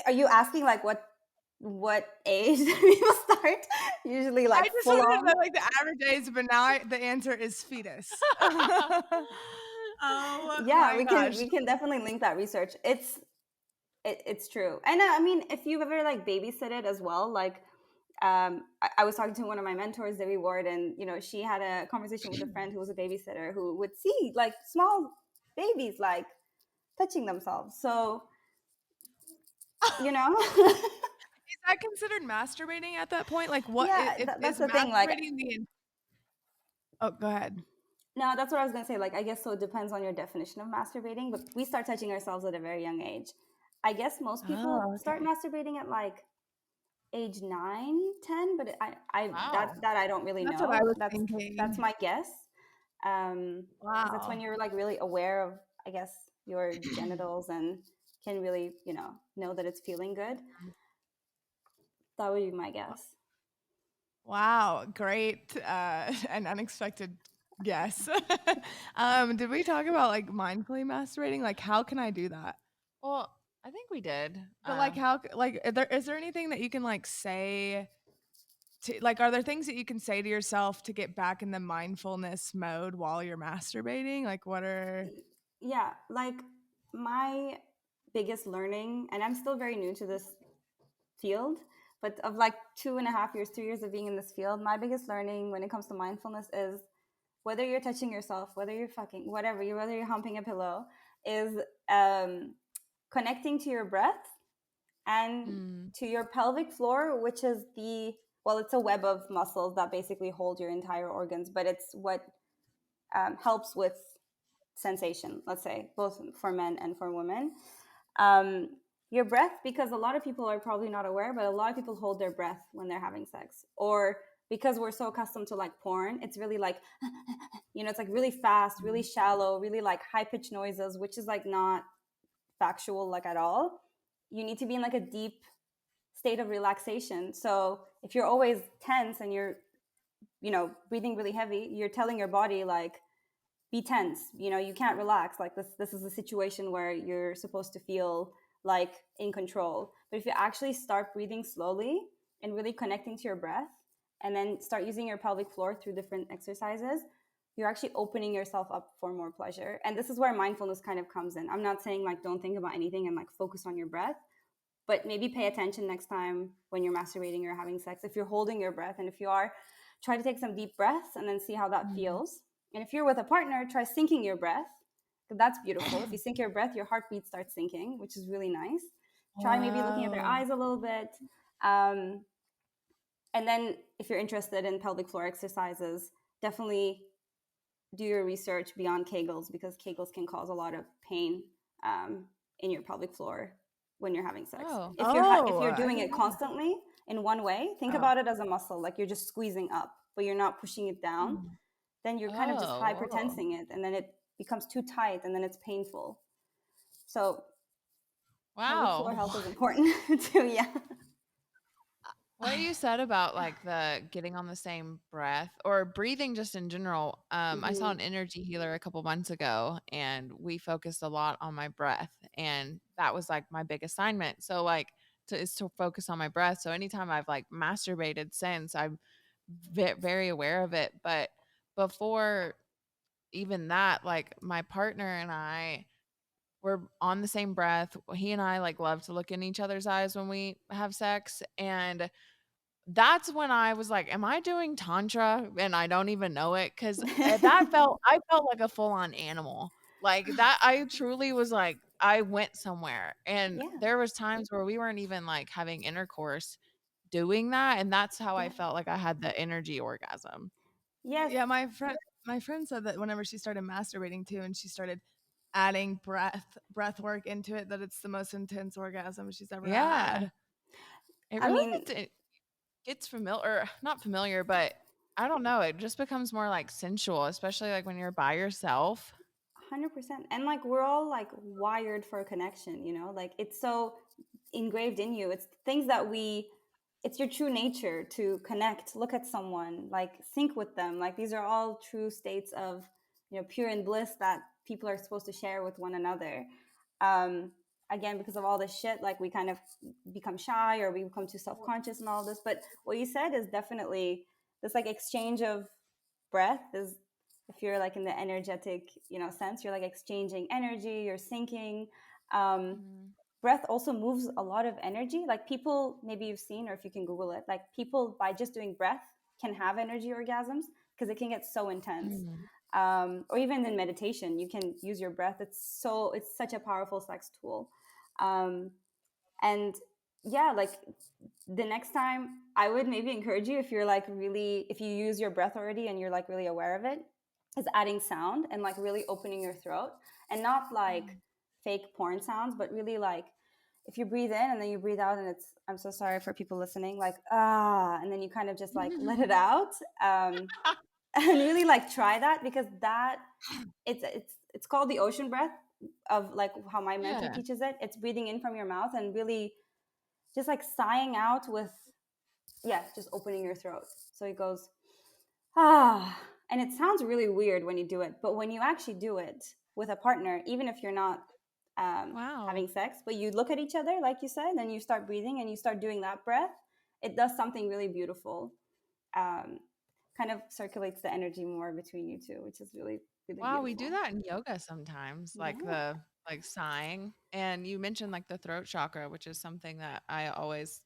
are you asking like what age do people start? Usually like I just full wanted to on. know like the average age, but now the answer is fetus. Oh Yeah, my gosh. we can definitely link that research. It's true. And I mean, if you've ever like babysitted as well, like I was talking to one of my mentors, Debbie Ward, and you know, she had a conversation with a friend who was a babysitter who would see like small babies like touching themselves. So, you know, Is that considered masturbating at that point? Like what yeah, if that's is the thing. Like, masturbating Oh, go ahead. no, that's what I was gonna say. Like, I guess so. It depends on your definition of masturbating, but we start touching ourselves at a very young age. I guess most people Oh, start okay. masturbating at like age 9, 10, but Wow. that I don't really That's what know. I was That's thinking. my guess. Because that's when Wow. you're like really aware of, I guess, your genitals and can really, you know that it's feeling good. That would be my guess. Wow, great and unexpected guess. Did we talk about like mindfully masturbating? Like how can I do that? Well, I think we did. But like how like is there anything that you can like say to like are there things that you can say to yourself to get back in the mindfulness mode while you're masturbating? Like what are Yeah, like my biggest learning, and I'm still very new to this field, but of like 2.5 years, 3 years of being in this field, my biggest learning when it comes to mindfulness is whether you're touching yourself, whether you're fucking, whatever, whether you're humping a pillow, is connecting to your breath and to your pelvic floor, which is well, it's a web of muscles that basically hold your entire organs, but it's what helps with sensation, let's say, both for men and for women. Your breath, because a lot of people are probably not aware, but a lot of people hold their breath when they're having sex. Or because we're so accustomed to like porn, it's really like, it's like really fast, really shallow, really like high pitched noises, which is like not factual like at all. You need to be in like a deep state of relaxation. So if you're always tense and you're, breathing really heavy, you're telling your body like, be tense, you can't relax. Like this is a situation where you're supposed to feel like in control. But if you actually start breathing slowly and really connecting to your breath, and then start using your pelvic floor through different exercises, you're actually opening yourself up for more pleasure. And this is where mindfulness kind of comes in. I'm not saying like don't think about anything and like focus on your breath, but maybe pay attention next time when you're masturbating or having sex. If you're holding your breath, and if you are, try to take some deep breaths and then see how that feels. And if you're with a partner, try syncing your breath. That's beautiful. If you sync your breath, your heartbeat starts syncing, which is really nice. Try maybe looking at their eyes a little bit. And then if you're interested in pelvic floor exercises, definitely do your research beyond Kegels, because Kegels can cause a lot of pain in your pelvic floor when you're having sex. Oh. If you're doing it constantly in one way, think about it as a muscle, like you're just squeezing up, but you're not pushing it down. Then you're kind of just hypertensing it, and then it becomes too tight, and then it's painful. So pelvic floor health is important too. Yeah. What you said about like the getting on the same breath or breathing just in general. I saw an energy healer a couple months ago, and we focused a lot on my breath, and that was like my big assignment. So like is to focus on my breath. So anytime I've like masturbated since, I'm very aware of it. But before even that, like my partner and I were on the same breath. He and I like love to look in each other's eyes when we have sex, and that's when I was like, am I doing Tantra? And I don't even know it. Cause I felt like a full on animal. Like that, I truly was like, I went somewhere. And there was times where we weren't even like having intercourse doing that. And that's how I felt like I had the energy orgasm. Yes. Yeah, my friend said that whenever she started masturbating too, and she started adding breath work into it, that it's the most intense orgasm she's ever had. It really gets familiar, or not familiar, but I don't know. It just becomes more like sensual, especially like when you're by yourself. 100%. And like we're all like wired for a connection, you know, like it's so engraved in you. It's things that it's your true nature to connect, look at someone, like sync with them. Like these are all true states of, you know, pure and bliss that people are supposed to share with one another. Again, because of all this shit, like we kind of become shy or we become too self-conscious and all this. But what you said is definitely this like exchange of breath is, if you're like in the energetic, you know, sense, you're like exchanging energy, you're syncing. Breath also moves a lot of energy. Like people, maybe you've seen, or if you can Google it, like people by just doing breath can have energy orgasms because it can get so intense. Or even in meditation, you can use your breath. It's such a powerful sex tool. And yeah, like the next time I would maybe encourage you, if you're like really, if you use your breath already and you're like really aware of it, is adding sound and like really opening your throat, and not like fake porn sounds, but really like if you breathe in and then you breathe out, and it's, I'm so sorry for people listening, like and then you kind of just like let it out, and really like try that, because that it's called the ocean breath, of like how my mentor teaches it. It's breathing in from your mouth and really just like sighing out with just opening your throat. So it goes and it sounds really weird when you do it, but when you actually do it with a partner, even if you're not having sex, but you look at each other like you said, and you start breathing and you start doing that breath, it does something really beautiful. Kind of circulates the energy more between you two, which is really, really beautiful. We do that in yoga sometimes, like the like sighing. And you mentioned like the throat chakra, which is something that I always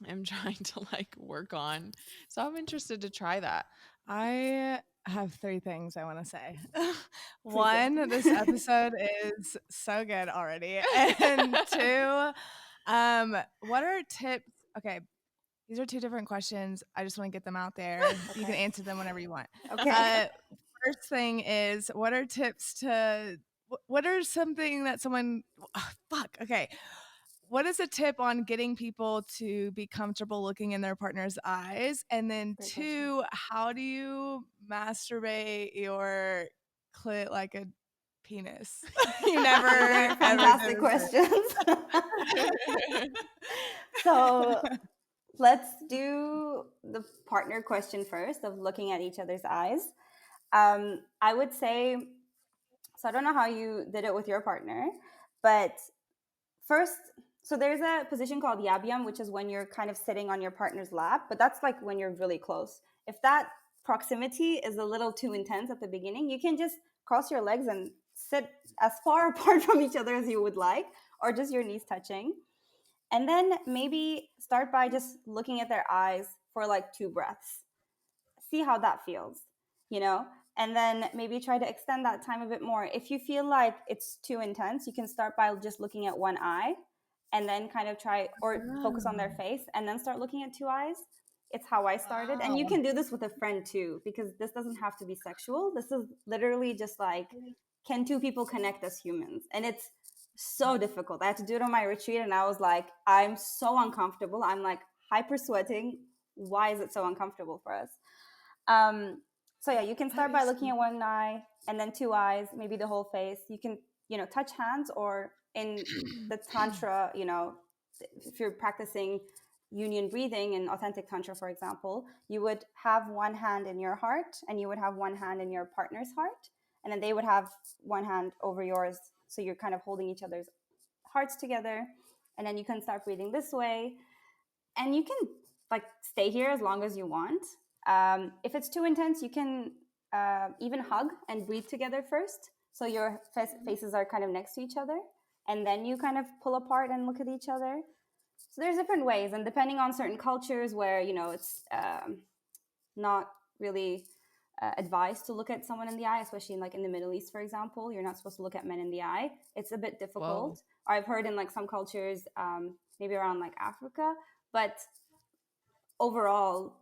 am trying to like work on. So I'm interested to try that. I have 3 things I want to say. One, this episode is so good already. And 2, what are tips? Okay, these are 2 different questions. I just want to get them out there. You can answer them whenever you want. Okay. First thing is, what are tips to, what are something that someone, okay. What is a tip on getting people to be comfortable looking in their partner's eyes? And then 2, how do you masturbate your clit like a penis? You never fantastic questions. So let's do the partner question first, of looking at each other's eyes. I would say, so I don't know how you did it with your partner, but first, so there's a position called yabyum, which is when you're kind of sitting on your partner's lap, but that's like when you're really close. If that proximity is a little too intense at the beginning, you can just cross your legs and sit as far apart from each other as you would like, or just your knees touching. And then maybe start by just looking at their eyes for like 2 breaths. See how that feels, you know? And then maybe try to extend that time a bit more. If you feel like it's too intense, you can start by just looking at one eye, and then kind of try, or focus on their face, and then start looking at 2 eyes. It's how I started. And you can do this with a friend too, because this doesn't have to be sexual. This is literally just like can two people connect as humans? And it's so difficult. I had to do it on my retreat, and I was like, I'm so uncomfortable. I'm like hyper sweating. Why is it so uncomfortable for us? So yeah, you can start by looking at one eye and then two eyes, maybe the whole face. You can, touch hands, or in the Tantra, if you're practicing union breathing in authentic Tantra, for example, you would have one hand in your heart and you would have one hand in your partner's heart. And then they would have one hand over yours. So you're kind of holding each other's hearts together. And then you can start breathing this way. And you can like stay here as long as you want. If it's too intense, you can even hug and breathe together first. So your faces are kind of next to each other. And then you kind of pull apart and look at each other. So there's different ways. And depending on certain cultures where, it's not really advised to look at someone in the eye, especially in the Middle East, for example, you're not supposed to look at men in the eye. It's a bit difficult. Or I've heard in some cultures, maybe around Africa, but overall,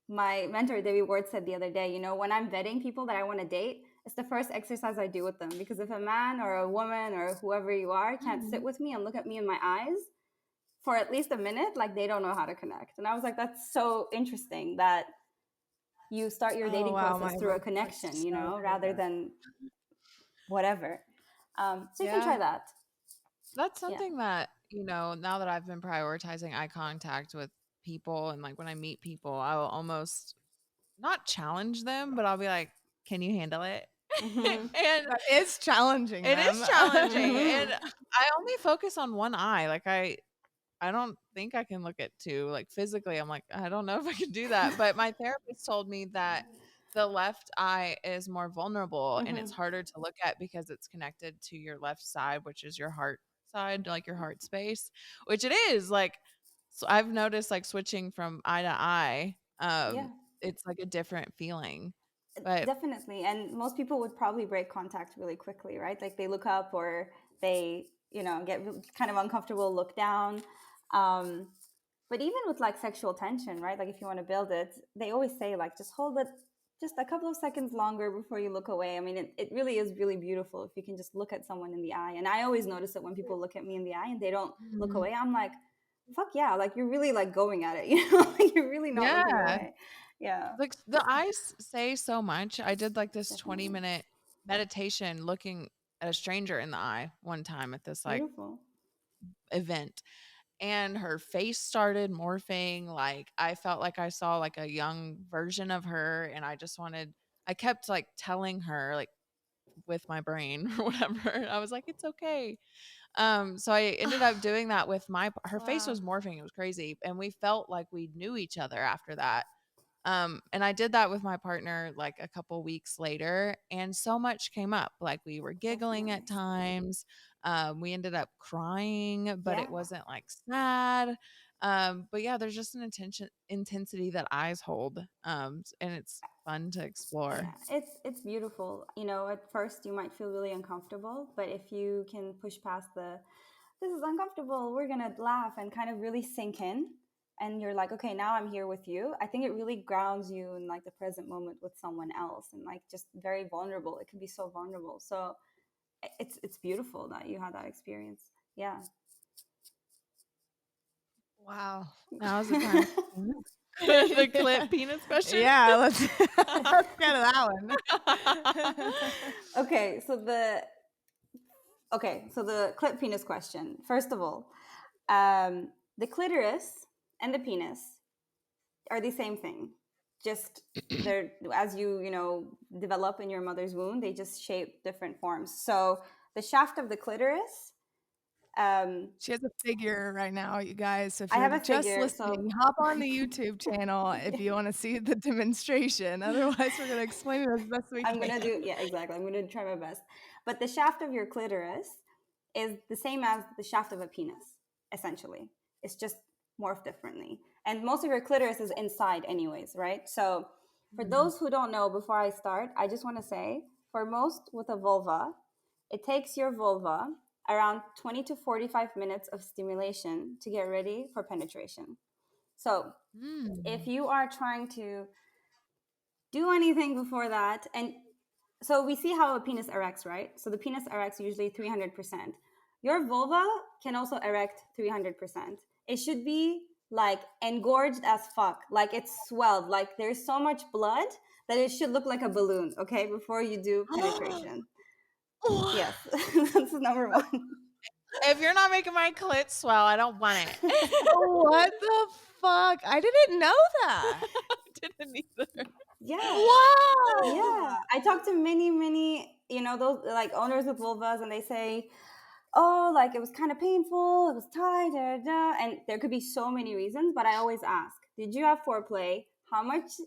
my mentor Debbie Ward said the other day, when I'm vetting people that I want to date, it's the first exercise I do with them, because if a man or a woman or whoever you are can't sit with me and look at me in my eyes for at least a minute, they don't know how to connect. And I was like, that's so interesting that you start your dating process through a connection, rather than whatever. So you can try that. That's something that, now that I've been prioritizing eye contact with people, and when I meet people, I will almost not challenge them, but I'll be like, can you handle it? And it's challenging. It is challenging. And I only focus on one eye. I don't think I can look at two. Physically, I'm like, I don't know if I can do that. But my therapist told me that the left eye is more vulnerable and it's harder to look at because it's connected to your left side, which is your heart side, your heart space, which it is. So I've noticed switching from eye to eye, it's a different feeling. But definitely. And most people would probably break contact really quickly, right? They look up, or they, get kind of uncomfortable, look down. But even with sexual tension, right? If you want to build it, they always say just hold it just a couple of seconds longer before you look away. I mean, it really is really beautiful if you can just look at someone in the eye. And I always notice it when people look at me in the eye and they don't look away. I'm like, fuck yeah, you're really going at it, you're really not looking away. Yeah. The eyes say so much. I did this 20-minute meditation looking at a stranger in the eye one time at this beautiful event, and her face started morphing. I felt like I saw a young version of her, and I kept telling her with my brain or whatever. I was like, it's okay. So I ended up doing that with her face was morphing. It was crazy. And we felt like we knew each other after that. And I did that with my partner a couple weeks later, and so much came up. We were giggling at times. We ended up crying, but it wasn't sad. But yeah, there's just an intensity that eyes hold. And it's fun to explore. Yeah, it's beautiful. At first you might feel really uncomfortable, but if you can push past this is uncomfortable, we're gonna laugh, and kind of really sink in, and you're like, okay, now I'm here with you. I think it really grounds you in the present moment with someone else, and just very vulnerable. It can be so vulnerable. So it's beautiful that you had that experience. Yeah. Wow. Now's the time. The clip penis question. Yeah, let's get to that one. Okay, so the clip penis question. First of all, the clitoris and the penis are the same thing. Just they're, as you develop in your mother's womb, they just shape different forms. So the shaft of the clitoris. She has a figure right now, you guys. So if I you're have a just figure, listening, hop on the YouTube channel if you want to see the demonstration. Otherwise, we're gonna explain it as best we can. I'm gonna try my best. But the shaft of your clitoris is the same as the shaft of a penis, essentially. It's just morphed differently. And most of your clitoris is inside anyways, right? So for those who don't know, before I start, I just want to say, for most with a vulva, it takes your vulva around 20 to 45 minutes of stimulation to get ready for penetration. So if you are trying to do anything before that, and so we see how a penis erects, right? So the penis erects usually 300%. Your vulva can also erect 300%. It should be like engorged as fuck, like it's swelled, like there's so much blood that it should look like a balloon, okay, before you do penetration. Yes, that's number one. If you're not making my clit swell, I don't want it. What the fuck? I didn't know that. Didn't either. Yeah. Wow. Yeah. I talked to many, those like owners with vulvas, and they say, oh, like it was kind of painful, it was tight, and there could be so many reasons, but I always ask, did you have foreplay? How much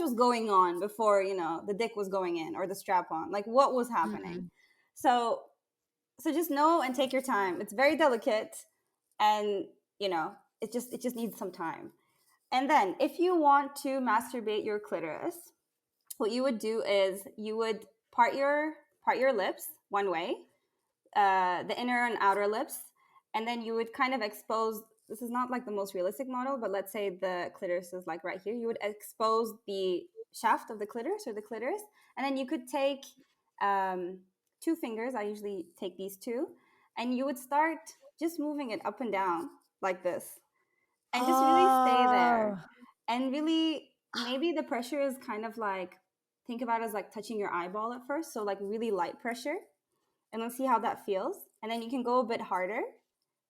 was going on before, the dick was going in or the strap on? Like what was happening? So just know and take your time. It's very delicate, and it just needs some time. And then if you want to masturbate your clitoris, what you would do is you would part your lips one way, the inner and outer lips, and then you would kind of expose. This is not like the most realistic model, but let's say the clitoris is like right here. You would expose the shaft of the clitoris or the clitoris, and then you could take 2 fingers. I usually take these 2, and you would start just moving it up and down like this, and just really stay there. And really, maybe the pressure is kind of like, think about it as like touching your eyeball at first. So like really light pressure, and then see how that feels. And then you can go a bit harder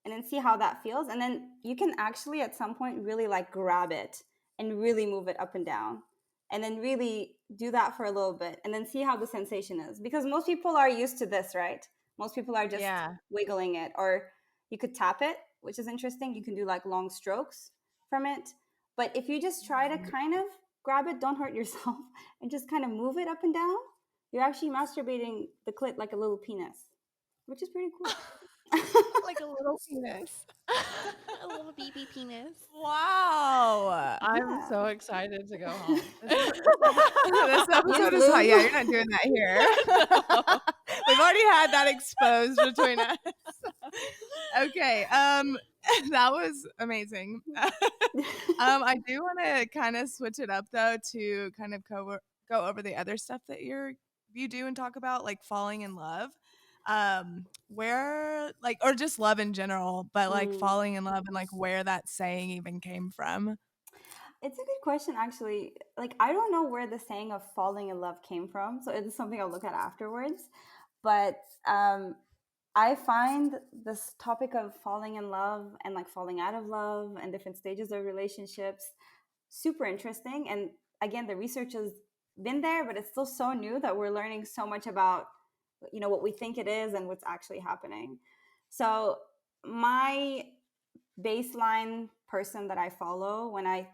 and then see how that feels. And then you can actually at some point really like grab it and really move it up and down. And then really do that for a little bit and then see how the sensation is. Because most people are used to this, right? Most people are just wiggling it. Or you could tap it, which is interesting. You can do like long strokes from it. But if you just try to kind of grab it, don't hurt yourself, and just kind of move it up and down, you're actually masturbating the clit like a little penis, which is pretty cool. Like a little penis. A little baby penis. Wow. I'm so excited to go home. This episode is hot. Yeah, you're not doing that here. We've already had that exposed between us. Okay. That was amazing. I do want to kind of switch it up though to kind of go over the other stuff that you do and talk about, like falling in love. Where like, or just love in general, but like falling in love and like where that saying even came from. It's a good question, actually. Like, I don't know where the saying of falling in love came from, so it's something I'll look at afterwards. But I find this topic of falling in love and like falling out of love and different stages of relationships super interesting. And again, the research has been there, but it's still so new that we're learning so much about, what we think it is and what's actually happening. So my baseline person that I follow when I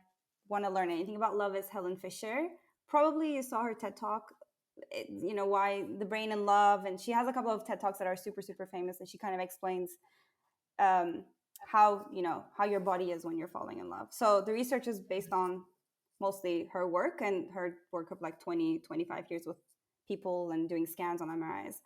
want to learn anything about love is Helen Fisher. Probably you saw her TED Talk, why the brain and love. And she has a couple of TED Talks that are super, super famous. And she kind of explains how your body is when you're falling in love. So the research is based on mostly her work and her work of like 20-25 years with people and doing scans on MRIs.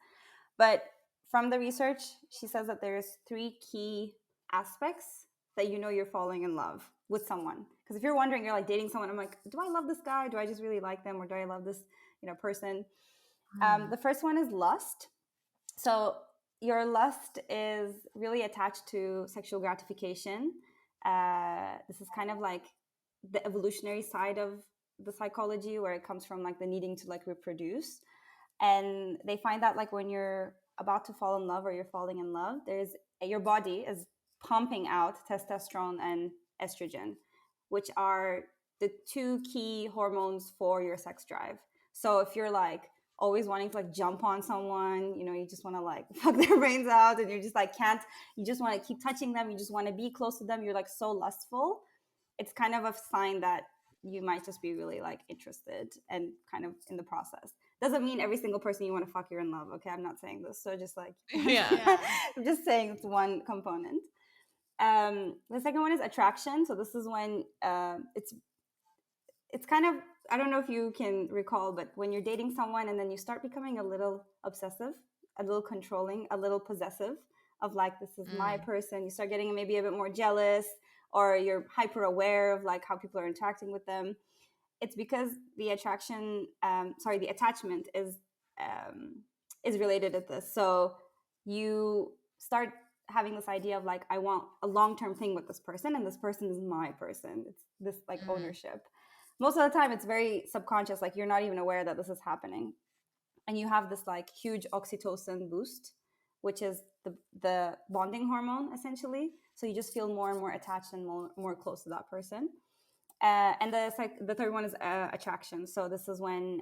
But from the research, she says that there's 3 key aspects that you're falling in love with someone. Because if you're wondering, you're like dating someone, I'm like, do I love this guy? Do I just really like them? Or do I love this person? The first one is lust. So your lust is really attached to sexual gratification. This is kind of like the evolutionary side of the psychology, where it comes from like the needing to like reproduce. And they find that like when you're about to fall in love or you're falling in love, your body is pumping out testosterone and estrogen, which are the 2 key hormones for your sex drive. So if you're like always wanting to like jump on someone, you just want to like fuck their brains out, and you're just like you just want to keep touching them, you just want to be close to them, you're like so lustful, it's kind of a sign that you might just be really like interested and kind of in the process. Doesn't mean every single person you want to fuck, you're in love. Okay, I'm not saying this. So just like, I'm just saying it's one component. The second one is attraction. So this is when it's kind of, I don't know if you can recall, but when you're dating someone and then you start becoming a little obsessive, a little controlling, a little possessive of like, this is my person. You start getting maybe a bit more jealous, or you're hyper aware of like how people are interacting with them. it's because the the attachment is related to this. So you start having this idea of like, I want a long-term thing with this person, and this person is my person. It's this like ownership. Most of the time it's very subconscious, like you're not even aware that this is happening. And you have this like huge oxytocin boost, which is the bonding hormone essentially. So you just feel more and more attached and more close to that person. And the third one is attraction. So this is when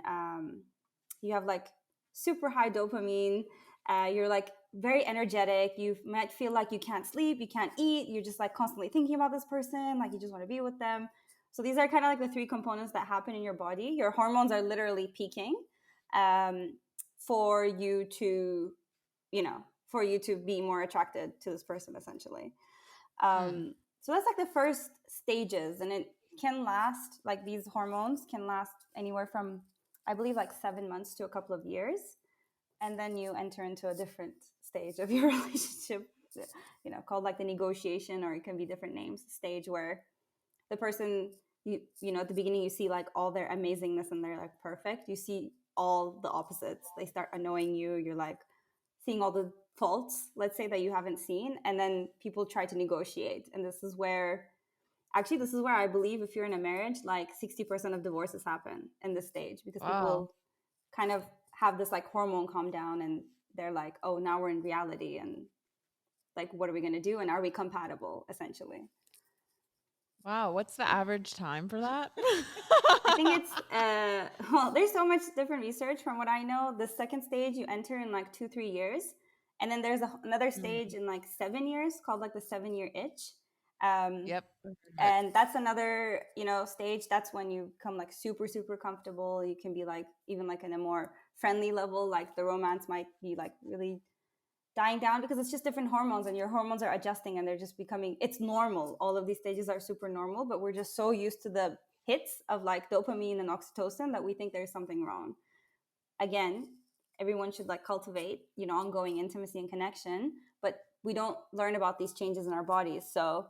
you have like super high dopamine. You're like very energetic. You might feel like you can't sleep, you can't eat. You're just like constantly thinking about this person, like you just want to be with them. So these are kind of like the three components that happen in your body. Your hormones are literally peaking for you to, for you to be more attracted to this person, essentially. So that's like the first stages, and it can last, like these hormones can last anywhere from, I believe, like 7 months to a couple of years. And then you enter into a different stage of your relationship, called like the negotiation, or it can be different names, stage where the person, at the beginning you see like all their amazingness and they're like perfect. You see all the opposites. They start annoying you. You're like seeing all the faults, let's say, that you haven't seen. And then people try to negotiate. And this is where I believe if you're in a marriage, like 60% of divorces happen in this stage, because people kind of have this like hormone calm down, and they're like, oh, now we're in reality, and like, what are we going to do? And are we compatible, essentially? Wow. What's the average time for that? I think it's, well, there's so much different research. From what I know, the second stage you enter in like 2-3 years. And then there's another stage in like 7 years called like the 7-year itch. Yep. And that's another, stage. That's when you become like super, super comfortable. You can be like, even like in a more friendly level, like the romance might be like really dying down, because it's just different hormones, and your hormones are adjusting, and they're just becoming, it's normal. All of these stages are super normal, but we're just so used to the hits of like dopamine and oxytocin that we think there's something wrong. Again, everyone should like cultivate, ongoing intimacy and connection, but we don't learn about these changes in our bodies. So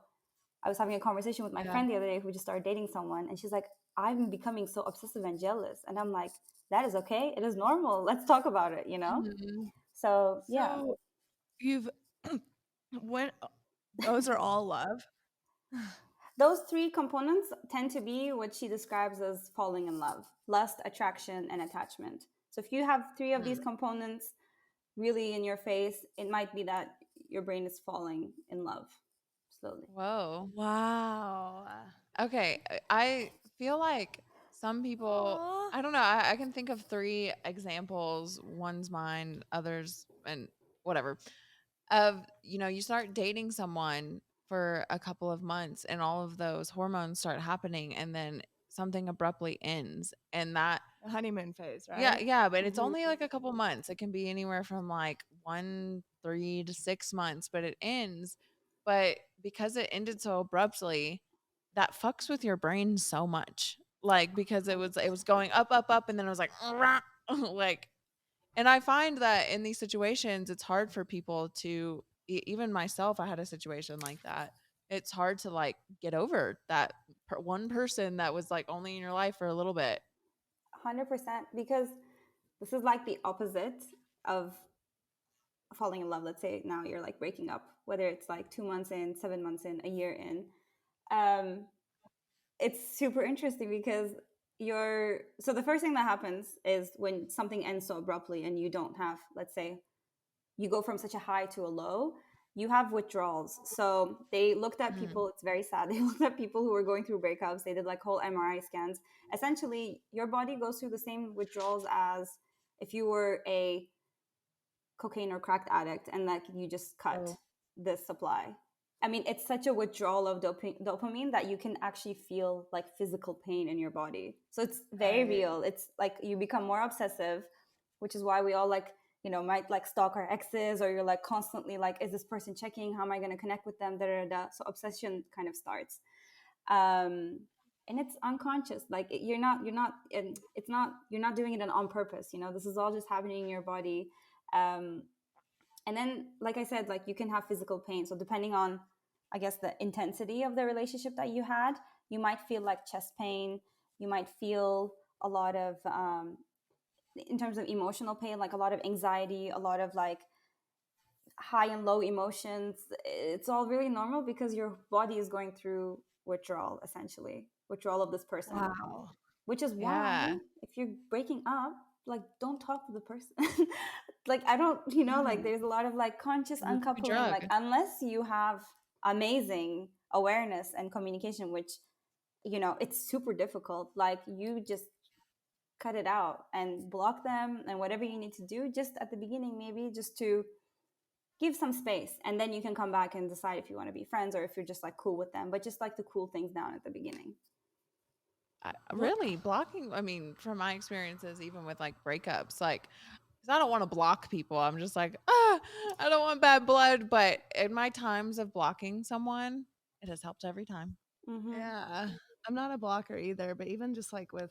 I was having a conversation with my friend the other day who just started dating someone, and she's like, I'm becoming so obsessive and jealous. And I'm like, that is okay. It is normal. Let's talk about it, So, yeah. So you've when those are all love. Those three components tend to be what she describes as falling in love: lust, attraction, and attachment. So if you have three of these components really in your face, it might be that your brain is falling in love slowly. Whoa. Wow. Okay. I feel like some people, I don't know. I can think of 3 examples. One's mine, others, and whatever. Of, you start dating someone for a couple of months and all of those hormones start happening, and then something abruptly ends. And that, The honeymoon phase, right? yeah, but it's only like a couple months. It can be anywhere from like 1, 3 to 6 months, but it ends. But because it ended so abruptly, that fucks with your brain so much. Like, because it was going up, up, up, and then it was like, like, and I find that in these situations, it's hard for people to, even myself, I had a situation like that. It's hard to like get over that one person that was like only in your life for a little bit. 100%, because this is like the opposite of falling in love. Let's say now you're like breaking up, whether it's like 2 months in, 7 months in, a year in. It's super interesting because so the first thing that happens is when something ends so abruptly and you don't have, let's say, you go from such a high to a low, you have withdrawals. So they looked at people, it's very sad. They looked at people who were going through breakups. They did like whole MRI scans. Essentially, your body goes through the same withdrawals as if you were a cocaine or crack addict, and like you just cut the supply. I mean, it's such a withdrawal of dopamine that you can actually feel like physical pain in your body. So it's very real. It's like you become more obsessive, which is why we all like, might like stalk our exes, or you're like constantly like, is this person checking? How am I going to connect with them? Da, da, da. So obsession kind of starts. And it's unconscious. Like you're not doing it on purpose. This is all just happening in your body. And then, like I said, like you can have physical pain. So depending on, I guess, the intensity of the relationship that you had, you might feel like chest pain. You might feel a lot of in terms of emotional pain, like a lot of anxiety, a lot of like high and low emotions. It's all really normal because your body is going through withdrawal, essentially withdrawal of this person. Wow. Which is why if you're breaking up, like don't talk to the person. Like I don't, like there's a lot of like conscious uncoupling, like unless you have amazing awareness and communication, which it's super difficult. Like you just cut it out and block them and whatever you need to do just at the beginning, maybe just to give some space, and then you can come back and decide if you want to be friends or if you're just like cool with them, but just like to cool things down at the beginning. Really blocking, I mean, from my experiences, even with like breakups, like, because I don't want to block people, I'm just like, I don't want bad blood, but in my times of blocking someone, it has helped every time. Yeah, I'm not a blocker either, but even just like with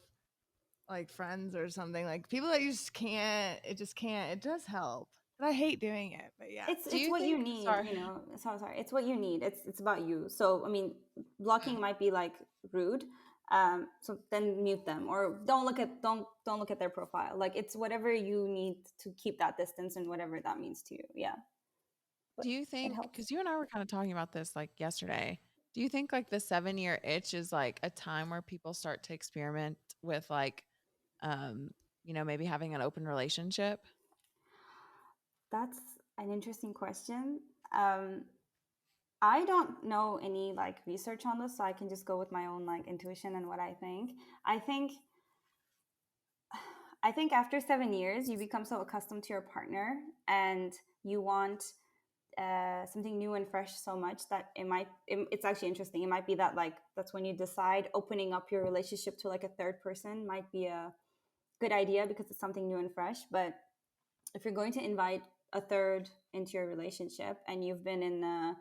like friends or something, like people that you just can't, it does help, but I hate doing it. But yeah, it's what you need. Sorry. Sorry, it's what you need. It's about you. So I mean, blocking might be like rude, so then mute them or don't look at their profile. Like it's whatever you need to keep that distance and whatever that means to you. Yeah. But do you think, because you and I were kind of talking about this like yesterday, do you think like the 7-year itch is like a time where people start to experiment with like maybe having an open relationship? That's an interesting question. I don't know any like research on this, so I can just go with my own like intuition and what I think. I think after 7 years, you become so accustomed to your partner and you want something new and fresh so much that it's actually interesting. It might be that like that's when you decide opening up your relationship to like a third person might be a good idea because it's something new and fresh. But if you're going to invite a third into your relationship and you've been in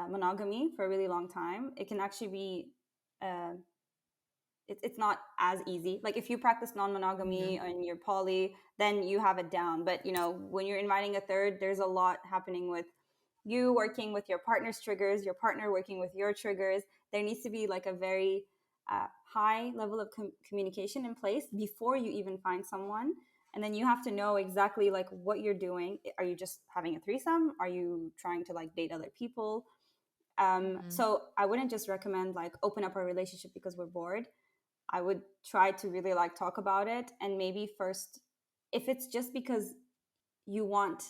monogamy for a really long time, it can actually be it's not as easy. Like if you practice non-monogamy and you're poly, then you have it down. But when you're inviting a third, there's a lot happening with you working with your partner's triggers, your partner working with your triggers. There needs to be like a very high level of communication in place before you even find someone. And then you have to know exactly like what you're doing. Are you just having a threesome? Are you trying to like date other people? So I wouldn't just recommend like open up our relationship because we're bored. I would try to really like talk about it. And maybe first, if it's just because you want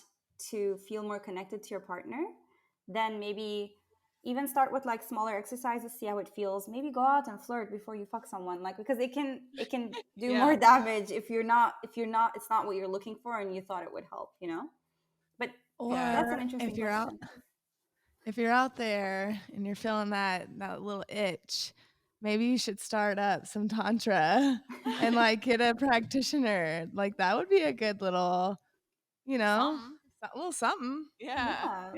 to feel more connected to your partner, then maybe even start with like smaller exercises, see how it feels. Maybe go out and flirt before you fuck someone, like because it can do more damage if you're not it's not what you're looking for and you thought it would help, But or that's an interesting question. If you're out there and you're feeling that little itch, maybe you should start up some Tantra and like get a practitioner. Like that would be a good little, a little something. Yeah.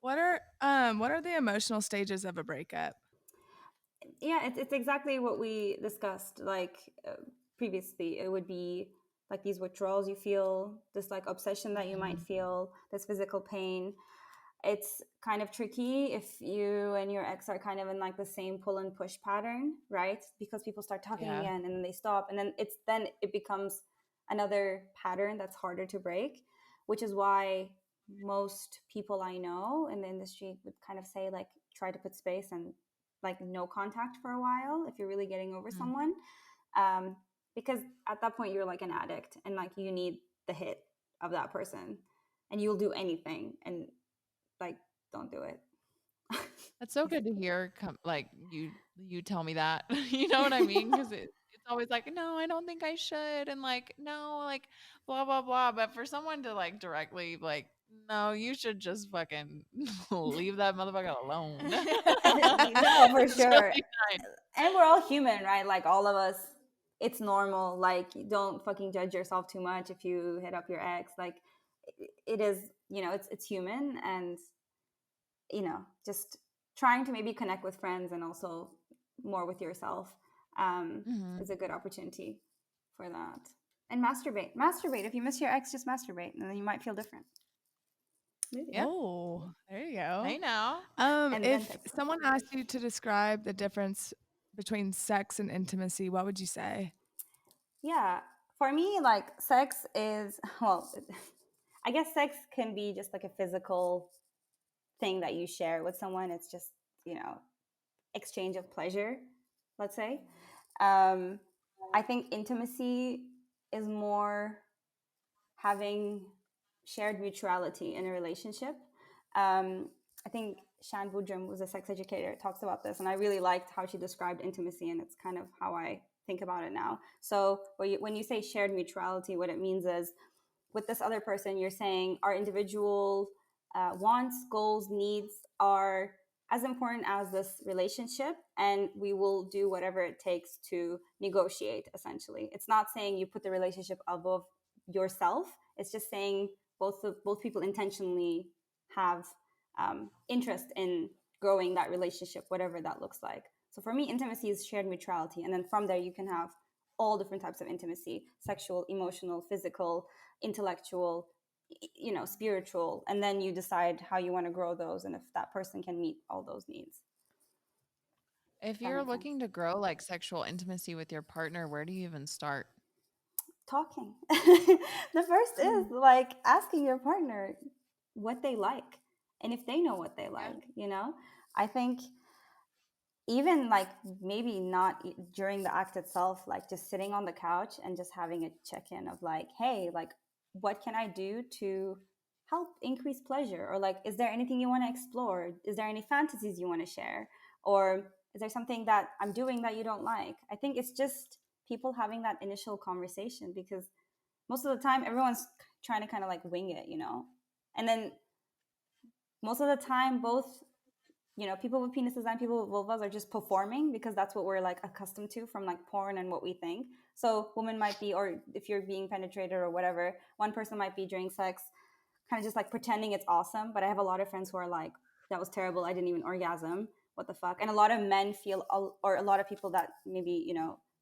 What are the emotional stages of a breakup? Yeah, it's exactly what we discussed like previously. It would be like these withdrawals you feel, this like obsession that you might feel, this physical pain. It's kind of tricky if you and your ex are kind of in like the same pull and push pattern, right? Because people start talking again and then they stop, and then it becomes another pattern that's harder to break, which is why most people I know in the industry would kind of say like try to put space and like no contact for a while if you're really getting over someone, because at that point you're like an addict and like you need the hit of that person and you'll do anything, and like don't do it. That's so good to hear. Like you tell me that, you know what I mean? Because it's always like, no, I don't think I should, and like, no, like blah blah blah. But for someone to like directly like, no, you should just fucking leave that motherfucker alone. No, for sure. Really nice. And we're all human, right? Like all of us, it's normal. Like don't fucking judge yourself too much if you hit up your ex. Like it is, it's human, and just trying to maybe connect with friends and also more with yourself is a good opportunity for that. And masturbate. If you miss your ex, just masturbate, and then you might feel different. Yeah. Oh, there you go. Hey now. If someone asked you to describe the difference between sex and intimacy, what would you say? Yeah, for me, like sex is, well, I guess sex can be just like a physical thing that you share with someone. It's just, exchange of pleasure, let's say. I think intimacy is more having shared mutuality in a relationship. I think Shan Boodram was a sex educator, talks about this, and I really liked how she described intimacy, and it's kind of how I think about it now. So when you say shared mutuality, what it means is with this other person, you're saying our individual wants, goals, needs are as important as this relationship, and we will do whatever it takes to negotiate, essentially. It's not saying you put the relationship above yourself. It's just saying both people intentionally have interest in growing that relationship, whatever that looks like. So for me, intimacy is shared mutuality, and then from there you can have all different types of intimacy: sexual, emotional, physical, intellectual, spiritual, and then you decide how you want to grow those and if that person can meet all those needs. If That you're makes sense. looking to grow like sexual intimacy with your partner, where do you even start? Talking. The first is like asking your partner what they like and if they know what they like. I think even like maybe not during the act itself, like just sitting on the couch and just having a check-in of like, hey, like what can I do to help increase pleasure? Or like, is there anything you want to explore? Is there any fantasies you want to share? Or is there something that I'm doing that you don't like? I think it's just people having that initial conversation, because most of the time everyone's trying to kind of like wing it. And then most of the time both people with penises and people with vulvas are just performing, because that's what we're like accustomed to from like porn and what we think. So women might be, or if you're being penetrated or whatever, one person might be during sex kind of just like pretending it's awesome. But I have a lot of friends who are like, that was terrible, I didn't even orgasm, what the fuck. And a lot of men feel, or a lot of people that maybe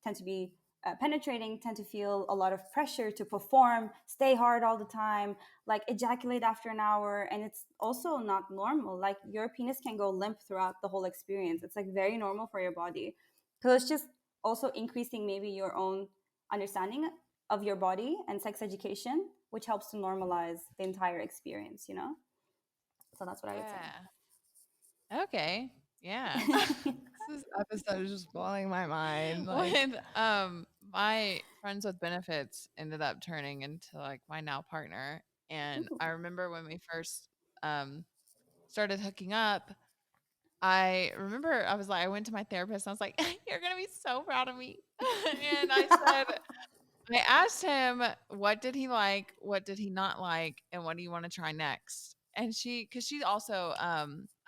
tend to be penetrating tend to feel a lot of pressure to perform, stay hard all the time, like ejaculate after an hour. And it's also not normal. Like your penis can go limp throughout the whole experience. It's like very normal for your body. So it's just also increasing maybe your own understanding of your body and sex education, which helps to normalize the entire experience. So that's what I would Yeah. Okay. Yeah. say. This episode is just blowing my mind. Like, With my friends with benefits ended up turning into like my now partner. And I remember when we first started hooking up, I remember I was like, I went to my therapist and I was like, you're gonna be so proud of me. And I asked him, what did he like, what did he not like, and what do you want to try next? And because she also, I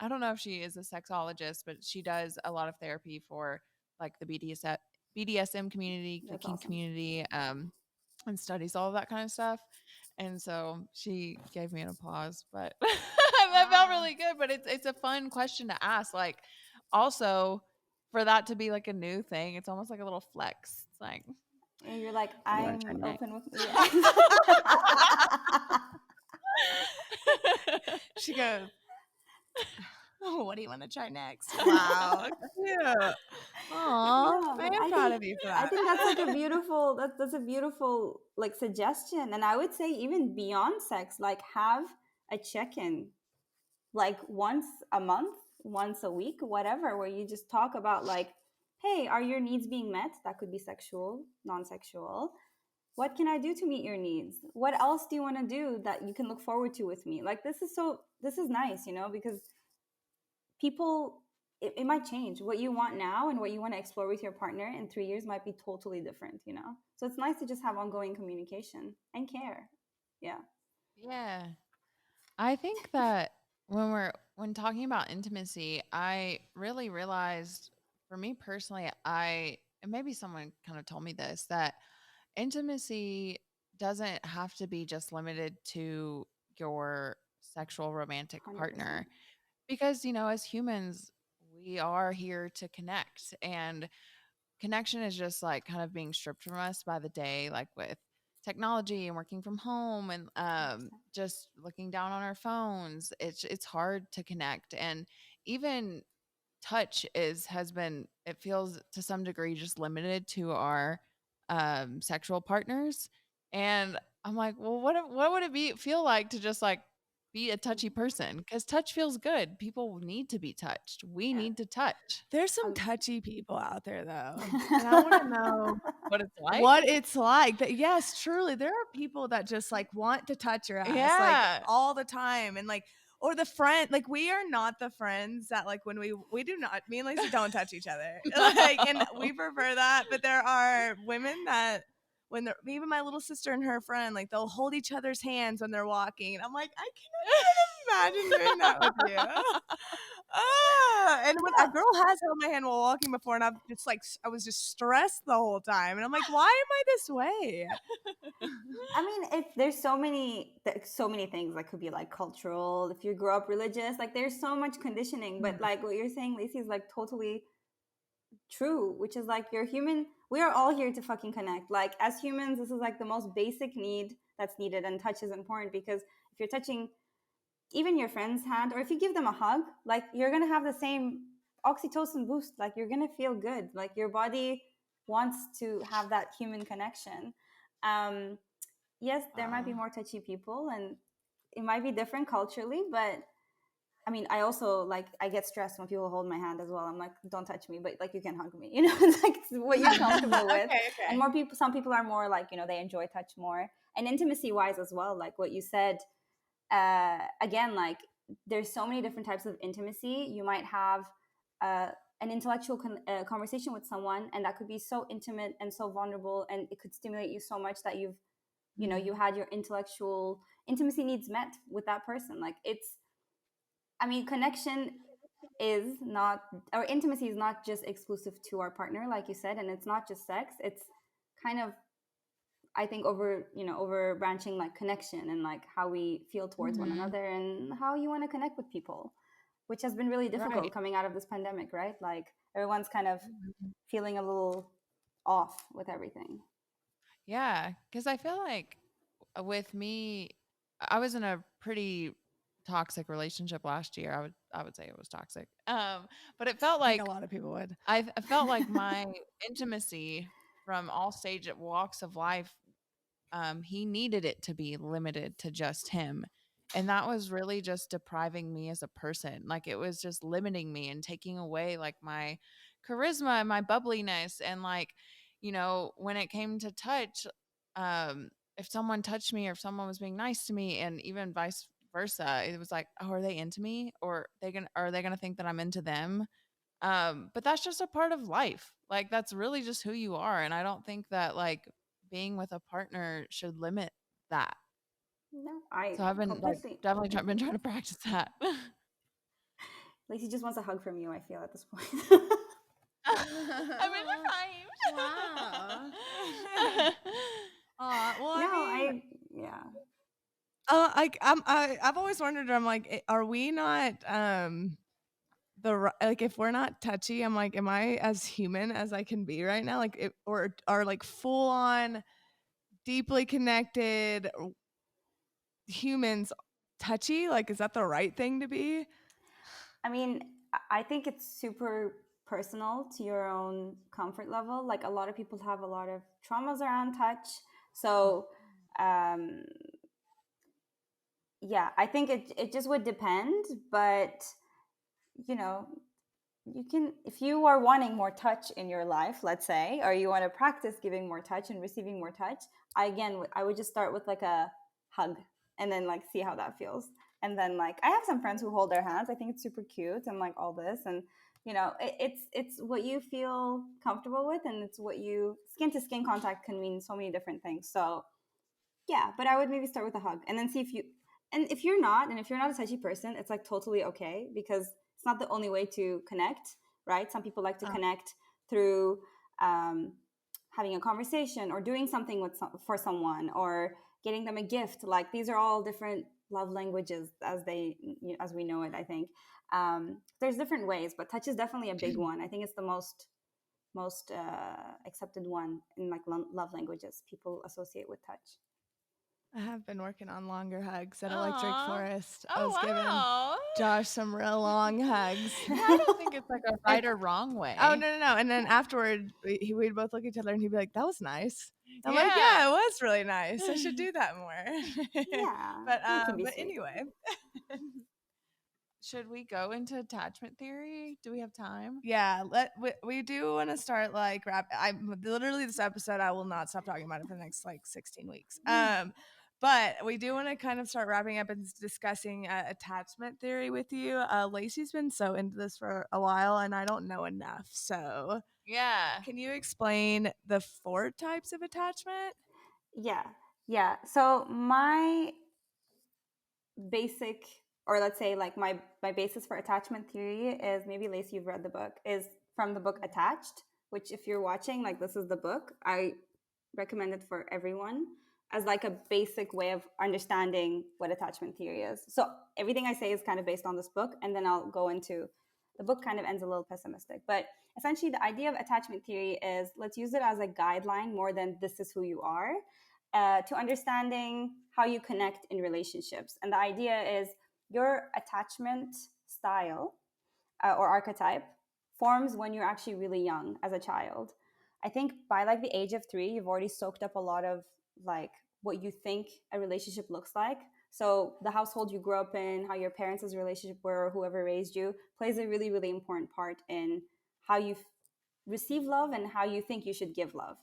don't know if she is a sexologist, but she does a lot of therapy for like the BDSM community, the That's kink awesome. community, and studies all of that kind of stuff. And so she gave me an applause, but that felt really good. But it's a fun question to ask. Like, also for that to be like a new thing, it's almost like a little flex. It's like, And you're like, what do you want to try I'm next? open with, yeah. she goes, oh, what do you want to try next? Wow. Cute. Aw, No, I but am proud of you for I that. think that's like a beautiful, that's a beautiful like suggestion. And I would say even beyond sex, like have a check-in like once a month, once a week, whatever, where you just talk about like, hey, are your needs being met? That could be sexual, non-sexual. What can I do to meet your needs? What else do you want to do that you can look forward to with me? Like this is nice, because people, it might change. What you want now and what you want to explore with your partner in 3 years might be totally different. So it's nice to just have ongoing communication and care. Yeah. Yeah. I think that when talking about intimacy, I really realized for me personally, and maybe someone kind of told me this, that intimacy doesn't have to be just limited to your sexual romantic 100%. partner, because as humans, we are here to connect, and connection is just like kind of being stripped from us by the day, like with technology and working from home and 100%. just looking down on our phones. It's hard to connect. And even touch has been, it feels to some degree just limited to our sexual partners. And I'm like, well, what would it feel like to just like be a touchy person? Because touch feels good. People need to be touched. We need to touch. There's some touchy people out there, though. And I want to know what it's like. What it's like. Yes, truly, there are people that just like want to touch your ass like all the time, and like, or the friend, like we are not the friends that like when we do not, me and Lacey don't touch each other, like, and we prefer that. But there are women that when they're, even my little sister and her friend, like they'll hold each other's hands when they're walking, and I'm like, I cannot even imagine doing that with you. And when a girl has held my hand while walking before, and I'm just like, I was just stressed the whole time, and I'm like, why am I this way? I mean, there's so many things that could be like cultural. If you grow up religious, like there's so much conditioning. But like what you're saying, Lacey, is like totally true, which is like you're human. We are all here to fucking connect. Like as humans, this is like the most basic need that's needed, and touch is important because if you're touching even your friend's hand, or if you give them a hug, like you're gonna have the same oxytocin boost. Like you're gonna feel good. Like your body wants to have that human connection. Yes, there might be more touchy people, and it might be different culturally, but I mean, I also like, I get stressed when people hold my hand as well. I'm like, don't touch me, but like you can hug me, you know, it's like it's what you're comfortable with. Okay. And more people, some people are more like, you know, they enjoy touch more, and intimacy wise as well. Like what you said, again, like there's so many different types of intimacy. You might have an intellectual conversation with someone, and that could be so intimate and so vulnerable, and it could stimulate you so much that you had your intellectual intimacy needs met with that person. Like connection is not, or intimacy is not just exclusive to our partner, like you said, and it's not just sex. It's kind of, I think, over branching, like connection and like how we feel towards one another and how you want to connect with people, which has been really difficult coming out of this pandemic, right? Like everyone's kind of feeling a little off with everything. Yeah, because I feel like with me, I was in a pretty toxic relationship last year. I would say it was toxic. But it felt like a lot of people would. I felt like my intimacy from all stage walks of life, he needed it to be limited to just him. And that was really just depriving me as a person. Like it was just limiting me and taking away like my charisma and my bubbliness. And like, you know, when it came to touch, if someone touched me or if someone was being nice to me, and even vice versa, it was like, oh, are they into me, or are they gonna think that I'm into them? But that's just a part of life. Like that's really just who you are. And I don't think that like being with a partner should limit that. No, so I've been definitely been trying to practice that. Lacey just wants a hug from you, I feel, at this point. I'm in the time. Wow. Well, no, I mean, yeah. I've always wondered. I'm like, are we not if we're not touchy? I'm like, am I as human as I can be right now? Like, or are like full on, deeply connected humans touchy? Like, is that the right thing to be? I mean, I think it's super personal to your own comfort level. Like a lot of people have a lot of traumas around touch. So, yeah, I think it just would depend. But, you know, you can, if you are wanting more touch in your life, let's say, or you want to practice giving more touch and receiving more touch, I would just start with like a hug and then like see how that feels. And then like I have some friends who hold their hands. I think it's super cute and like all this, and you know, it's what you feel comfortable with, and it's what you, skin to skin contact can mean so many different things. So yeah, but I would maybe start with a hug and then see if you're not a touchy person, it's like totally okay, because it's not the only way to connect, right? Some people like to connect through having a conversation or doing something for someone or getting them a gift. Like these are all different love languages as we know it. I think there's different ways, but touch is definitely a big one. I think it's the most accepted one in like love languages people associate with touch. I have been working on longer hugs at Electric Aw. Forest. I Oh was giving wow. Josh some real long hugs. Yeah, I don't think it's like a right or wrong way. Oh, no. And then afterward, we'd both look at each other and he'd be like, that was nice. I'm like, Yeah. yeah, it was really nice. I should do that more. Yeah, but it can be but sweet. anyway. Should we go into attachment theory? Do we have time? Yeah, we do want to start like I'm literally this episode I will not stop talking about it for the next like 16 weeks. But we do want to kind of start wrapping up and discussing attachment theory with you. Lacey's been so into this for a while and I don't know enough. So, Yeah. can you explain the 4 types of attachment? Yeah. So my basic, or let's say like my basis for attachment theory is, maybe Lacey, you've read the book, is from the book Attached, which if you're watching, like this is the book. I recommend it for everyone as like a basic way of understanding what attachment theory is. So everything I say is kind of based on this book, and then I'll go into the book. Kind of ends a little pessimistic, but essentially the idea of attachment theory is, let's use it as a guideline more than this is who you are, to understanding how you connect in relationships. And the idea is your attachment style or archetype forms when you're actually really young as a child. I think by like the age of 3, you've already soaked up a lot of like what you think a relationship looks like. So the household you grew up in, how your parents' relationship were, or whoever raised you, plays a really, really important part in how you receive love and how you think you should give love.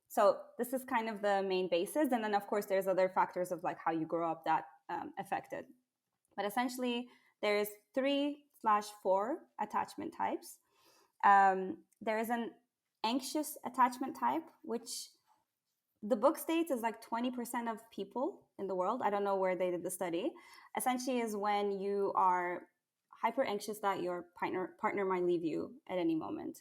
So this is kind of the main basis. And then of course there's other factors of like how you grow up that affect it. But essentially there's 3/4 attachment types. There is an anxious attachment type, which the book states is like 20% of people in the world. I don't know where they did the study. Essentially is when you are hyper anxious that your partner might leave you at any moment.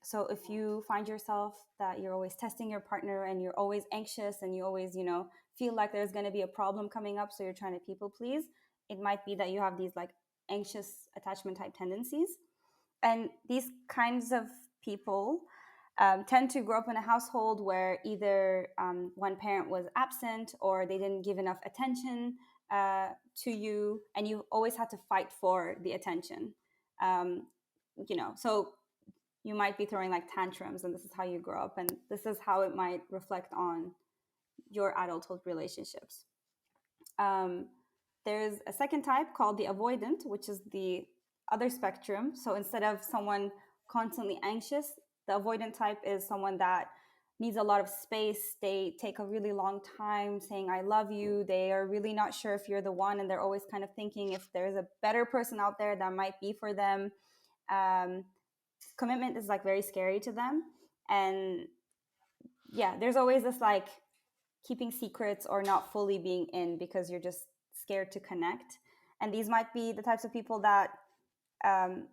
So if you find yourself that you're always testing your partner and you're always anxious and you always, feel like there's going to be a problem coming up, so you're trying to people please, it might be that you have these like anxious attachment type tendencies. And these kinds of people tend to grow up in a household where either one parent was absent or they didn't give enough attention to you, and you always had to fight for the attention. So you might be throwing like tantrums, and this is how you grow up, and this is how it might reflect on your adulthood relationships. There's a second type called the avoidant, which is the other spectrum. So instead of someone constantly anxious, the avoidant type is someone that needs a lot of space. They take a really long time saying I love you. They are really not sure if you're the one, and they're always kind of thinking if there's a better person out there that might be for them. Commitment is like very scary to them. And yeah, there's always this like keeping secrets or not fully being in because you're just scared to connect. And these might be the types of people that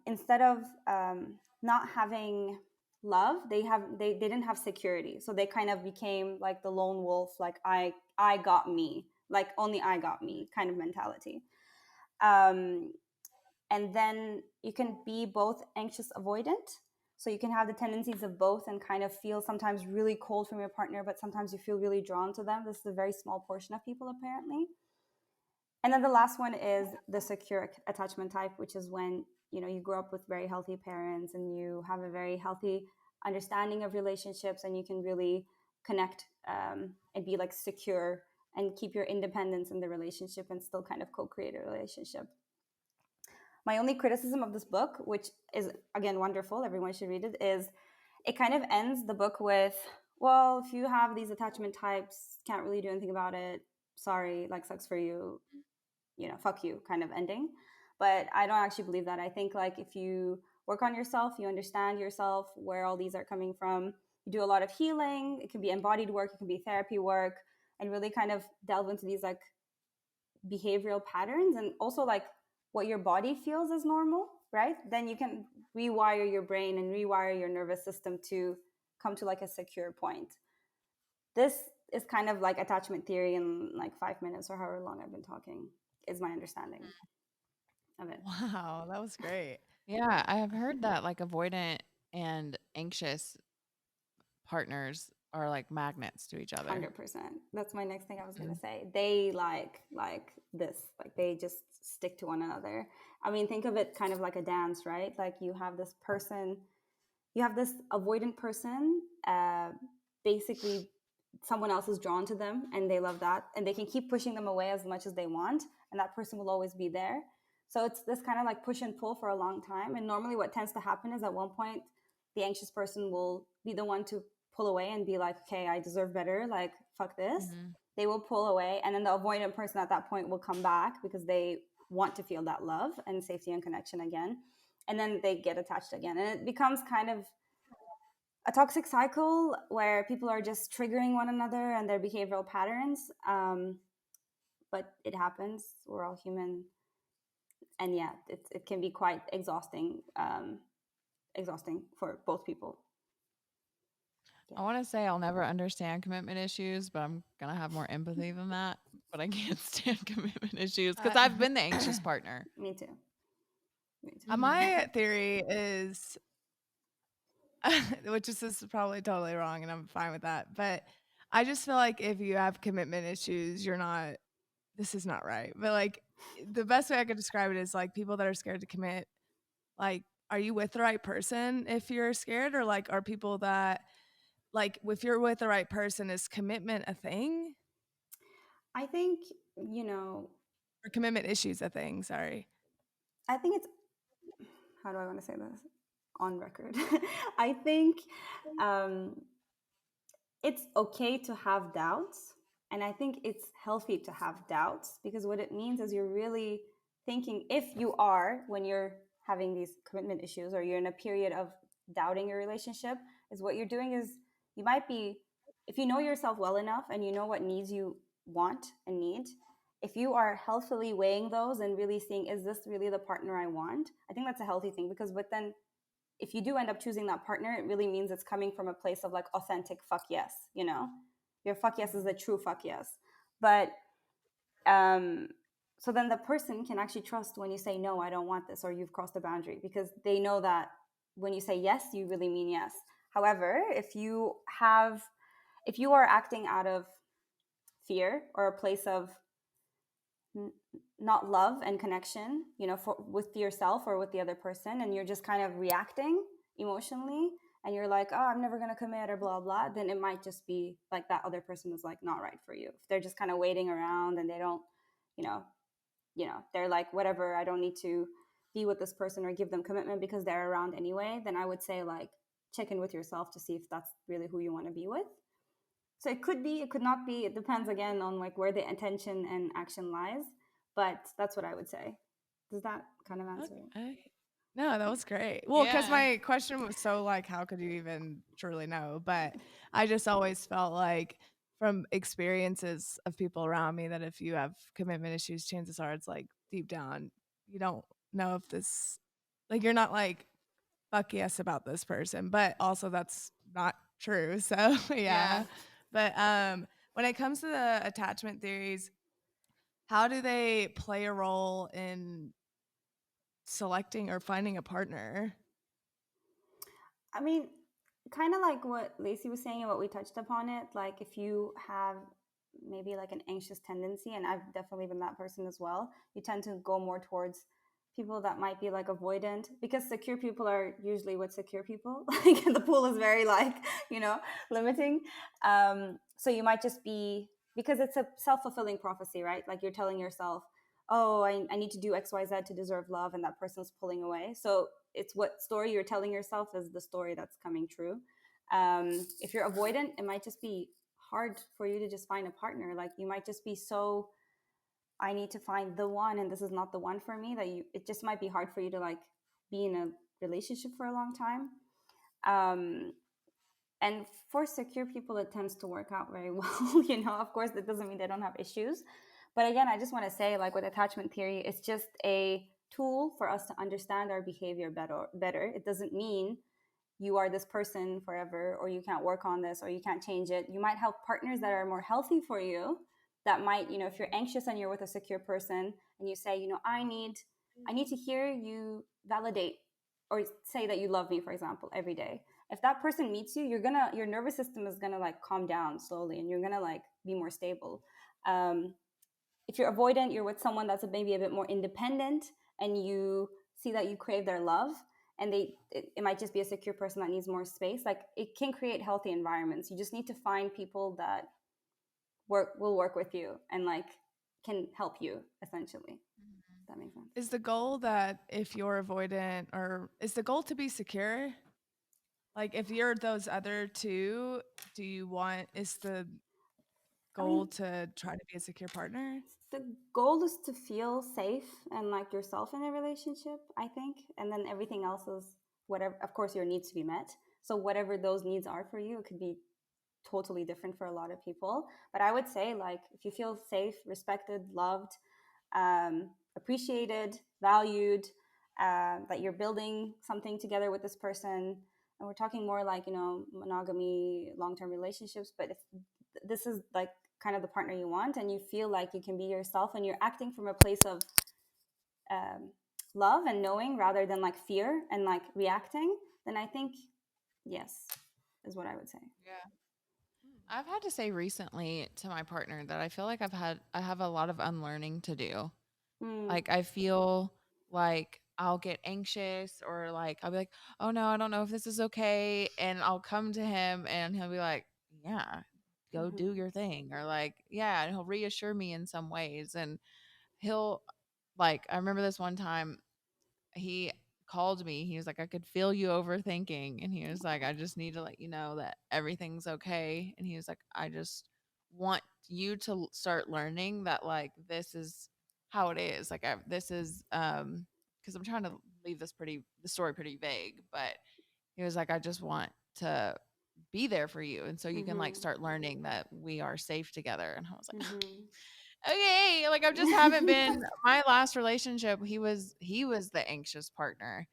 instead of not having love, they didn't have security, so they kind of became like the lone wolf, like I got me, like only I got me kind of mentality. And then you can be both anxious avoidant, so you can have the tendencies of both and kind of feel sometimes really cold from your partner, but sometimes you feel really drawn to them. This is a very small portion of people apparently. And then the last one is the secure attachment type, which is when you grow up with very healthy parents and you have a very healthy understanding of relationships, and you can really connect and be like secure and keep your independence in the relationship and still kind of co-create a relationship. My only criticism of this book, which is again wonderful, everyone should read it, is it kind of ends the book with, well, if you have these attachment types, can't really do anything about it. Sorry, like sucks for you, fuck you kind of ending. But I don't actually believe that. I think like if you work on yourself, you understand yourself, where all these are coming from, you do a lot of healing. It can be embodied work, it can be therapy work, and really kind of delve into these like behavioral patterns and also like what your body feels is normal, right? Then you can rewire your brain and rewire your nervous system to come to like a secure point. This is kind of like attachment theory in like 5 minutes or however long I've been talking, is my understanding of it. Wow, that was great. Yeah, I have heard that like avoidant and anxious partners are like magnets to each other. 100%. That's my next thing I was going to say. They like this, like they just stick to one another. I mean, think of it kind of like a dance, right? Like you have this person, you have this avoidant person, basically someone else is drawn to them and they love that, and they can keep pushing them away as much as they want, and that person will always be there. So it's this kind of like push and pull for a long time. And normally what tends to happen is at one point the anxious person will be the one to pull away and be like, okay, I deserve better, like fuck this. They will pull away, and then the avoidant person at that point will come back because they want to feel that love and safety and connection again, and then they get attached again, and it becomes kind of a toxic cycle where people are just triggering one another and their behavioral patterns. But it happens, we're all human, and yeah, it can be quite exhausting for both people. I want to say I'll never understand commitment issues, but I'm going to have more empathy than that. But I can't stand commitment issues because I've been the anxious partner. Me too. My theory is, which is probably totally wrong, and I'm fine with that, but I just feel like if you have commitment issues, this is not right. But like the best way I could describe it is like people that are scared to commit, like, are you with the right person if you're scared? Or like, are people that, like, if you're with the right person, is commitment a thing? I think, or commitment issues a thing, sorry. I think it's, how do I want to say this on record? I think it's okay to have doubts. And I think it's healthy to have doubts, because what it means is you're really thinking, if you are, when you're having these commitment issues or you're in a period of doubting your relationship, is what you're doing is you might be, if you know yourself well enough and you know what needs you want and need, if you are healthily weighing those and really seeing, is this really the partner I want? I think that's a healthy thing, because but then if you do end up choosing that partner, it really means it's coming from a place of like authentic fuck yes, your fuck yes is a true fuck yes. But so then the person can actually trust when you say, no, I don't want this, or you've crossed the boundary, because they know that when you say yes, you really mean yes. However, if you are acting out of fear or a place of not love and connection, with yourself or with the other person, and you're just kind of reacting emotionally, and you're like, oh, I'm never going to commit or blah, blah, then it might just be like that other person is like not right for you. If they're just kind of waiting around and they don't, they're like, whatever, I don't need to be with this person or give them commitment because they're around anyway, then I would say like check in with yourself to see if that's really who you want to be with. So it could be, it could not be. It depends again on like where the intention and action lies. But that's what I would say. Does that kind of answer it? No, that was great. Well, because my question was so like, how could you even truly know? But I just always felt like from experiences of people around me that if you have commitment issues, chances are it's like deep down, you don't know if this, like, you're not like, fuck yes about this person, but also that's not true. So yeah. But when it comes to the attachment theories, how do they play a role in selecting or finding a partner? I mean, kind of like what Lacey was saying and what we touched upon it. Like if you have maybe like an anxious tendency, and I've definitely been that person as well, you tend to go more towards people that might be like avoidant, because secure people are usually with secure people. Like the pool is very like, limiting. So you might just be, because it's a self-fulfilling prophecy, right? Like you're telling yourself, oh, I need to do XYZ to deserve love, and that person's pulling away. So it's what story you're telling yourself is the story that's coming true. If you're avoidant, it might just be hard for you to just find a partner. Like you might just be so, I need to find the one, and this is not the one for me, that it just might be hard for you to like be in a relationship for a long time. And for secure people, it tends to work out very well. Of course, that doesn't mean they don't have issues. But again, I just want to say, like with attachment theory, it's just a tool for us to understand our behavior better. It doesn't mean you are this person forever, or you can't work on this, or you can't change it. You might have partners that are more healthy for you, that might, if you're anxious and you're with a secure person and you say, I need to hear you validate or say that you love me, for example, every day. if that person meets you, your nervous system is gonna like calm down slowly, and you're gonna like be more stable. If you're avoidant, you're with someone that's maybe a bit more independent, and you see that you crave their love, and it might just be a secure person that needs more space. Like, it can create healthy environments. You just need to find people that will work with you and like can help you, essentially. If that makes sense. Is the goal that if you're avoidant, or is the goal to be secure? Like, if you're those other two, is the goal to try to be a secure partner? The goal is to feel safe and like yourself in a relationship, I think. And then everything else is whatever, of course, your needs to be met. So whatever those needs are for you, it could be totally different for a lot of people. But I would say, like, if you feel safe, respected, loved, appreciated, valued, that you're building something together with this person, and we're talking more like, monogamy, long-term relationships, but if this is like kind of the partner you want, and you feel like you can be yourself, and you're acting from a place of love and knowing rather than like fear and like reacting, then I think yes is what I would say. Yeah. I've had to say recently to my partner that I feel like I have a lot of unlearning to do. Like, I feel like I'll get anxious, or like I'll be like, oh no, I don't know if this is okay. And I'll come to him and he'll be like, yeah, go do your thing. Or like, yeah, and he'll reassure me in some ways. And he'll, like, I remember this one time he called me. He was like, I could feel you overthinking. And he was like, I just need to let you know that everything's okay. And he was like, I just want you to start learning that, like, this is how it is. Like, this is, because I'm trying to leave the story pretty vague, but he was like, I just want to be there for you. And so you can like start learning that we are safe together. And I was like, okay, like, I just haven't been my last relationship, he was the anxious partner,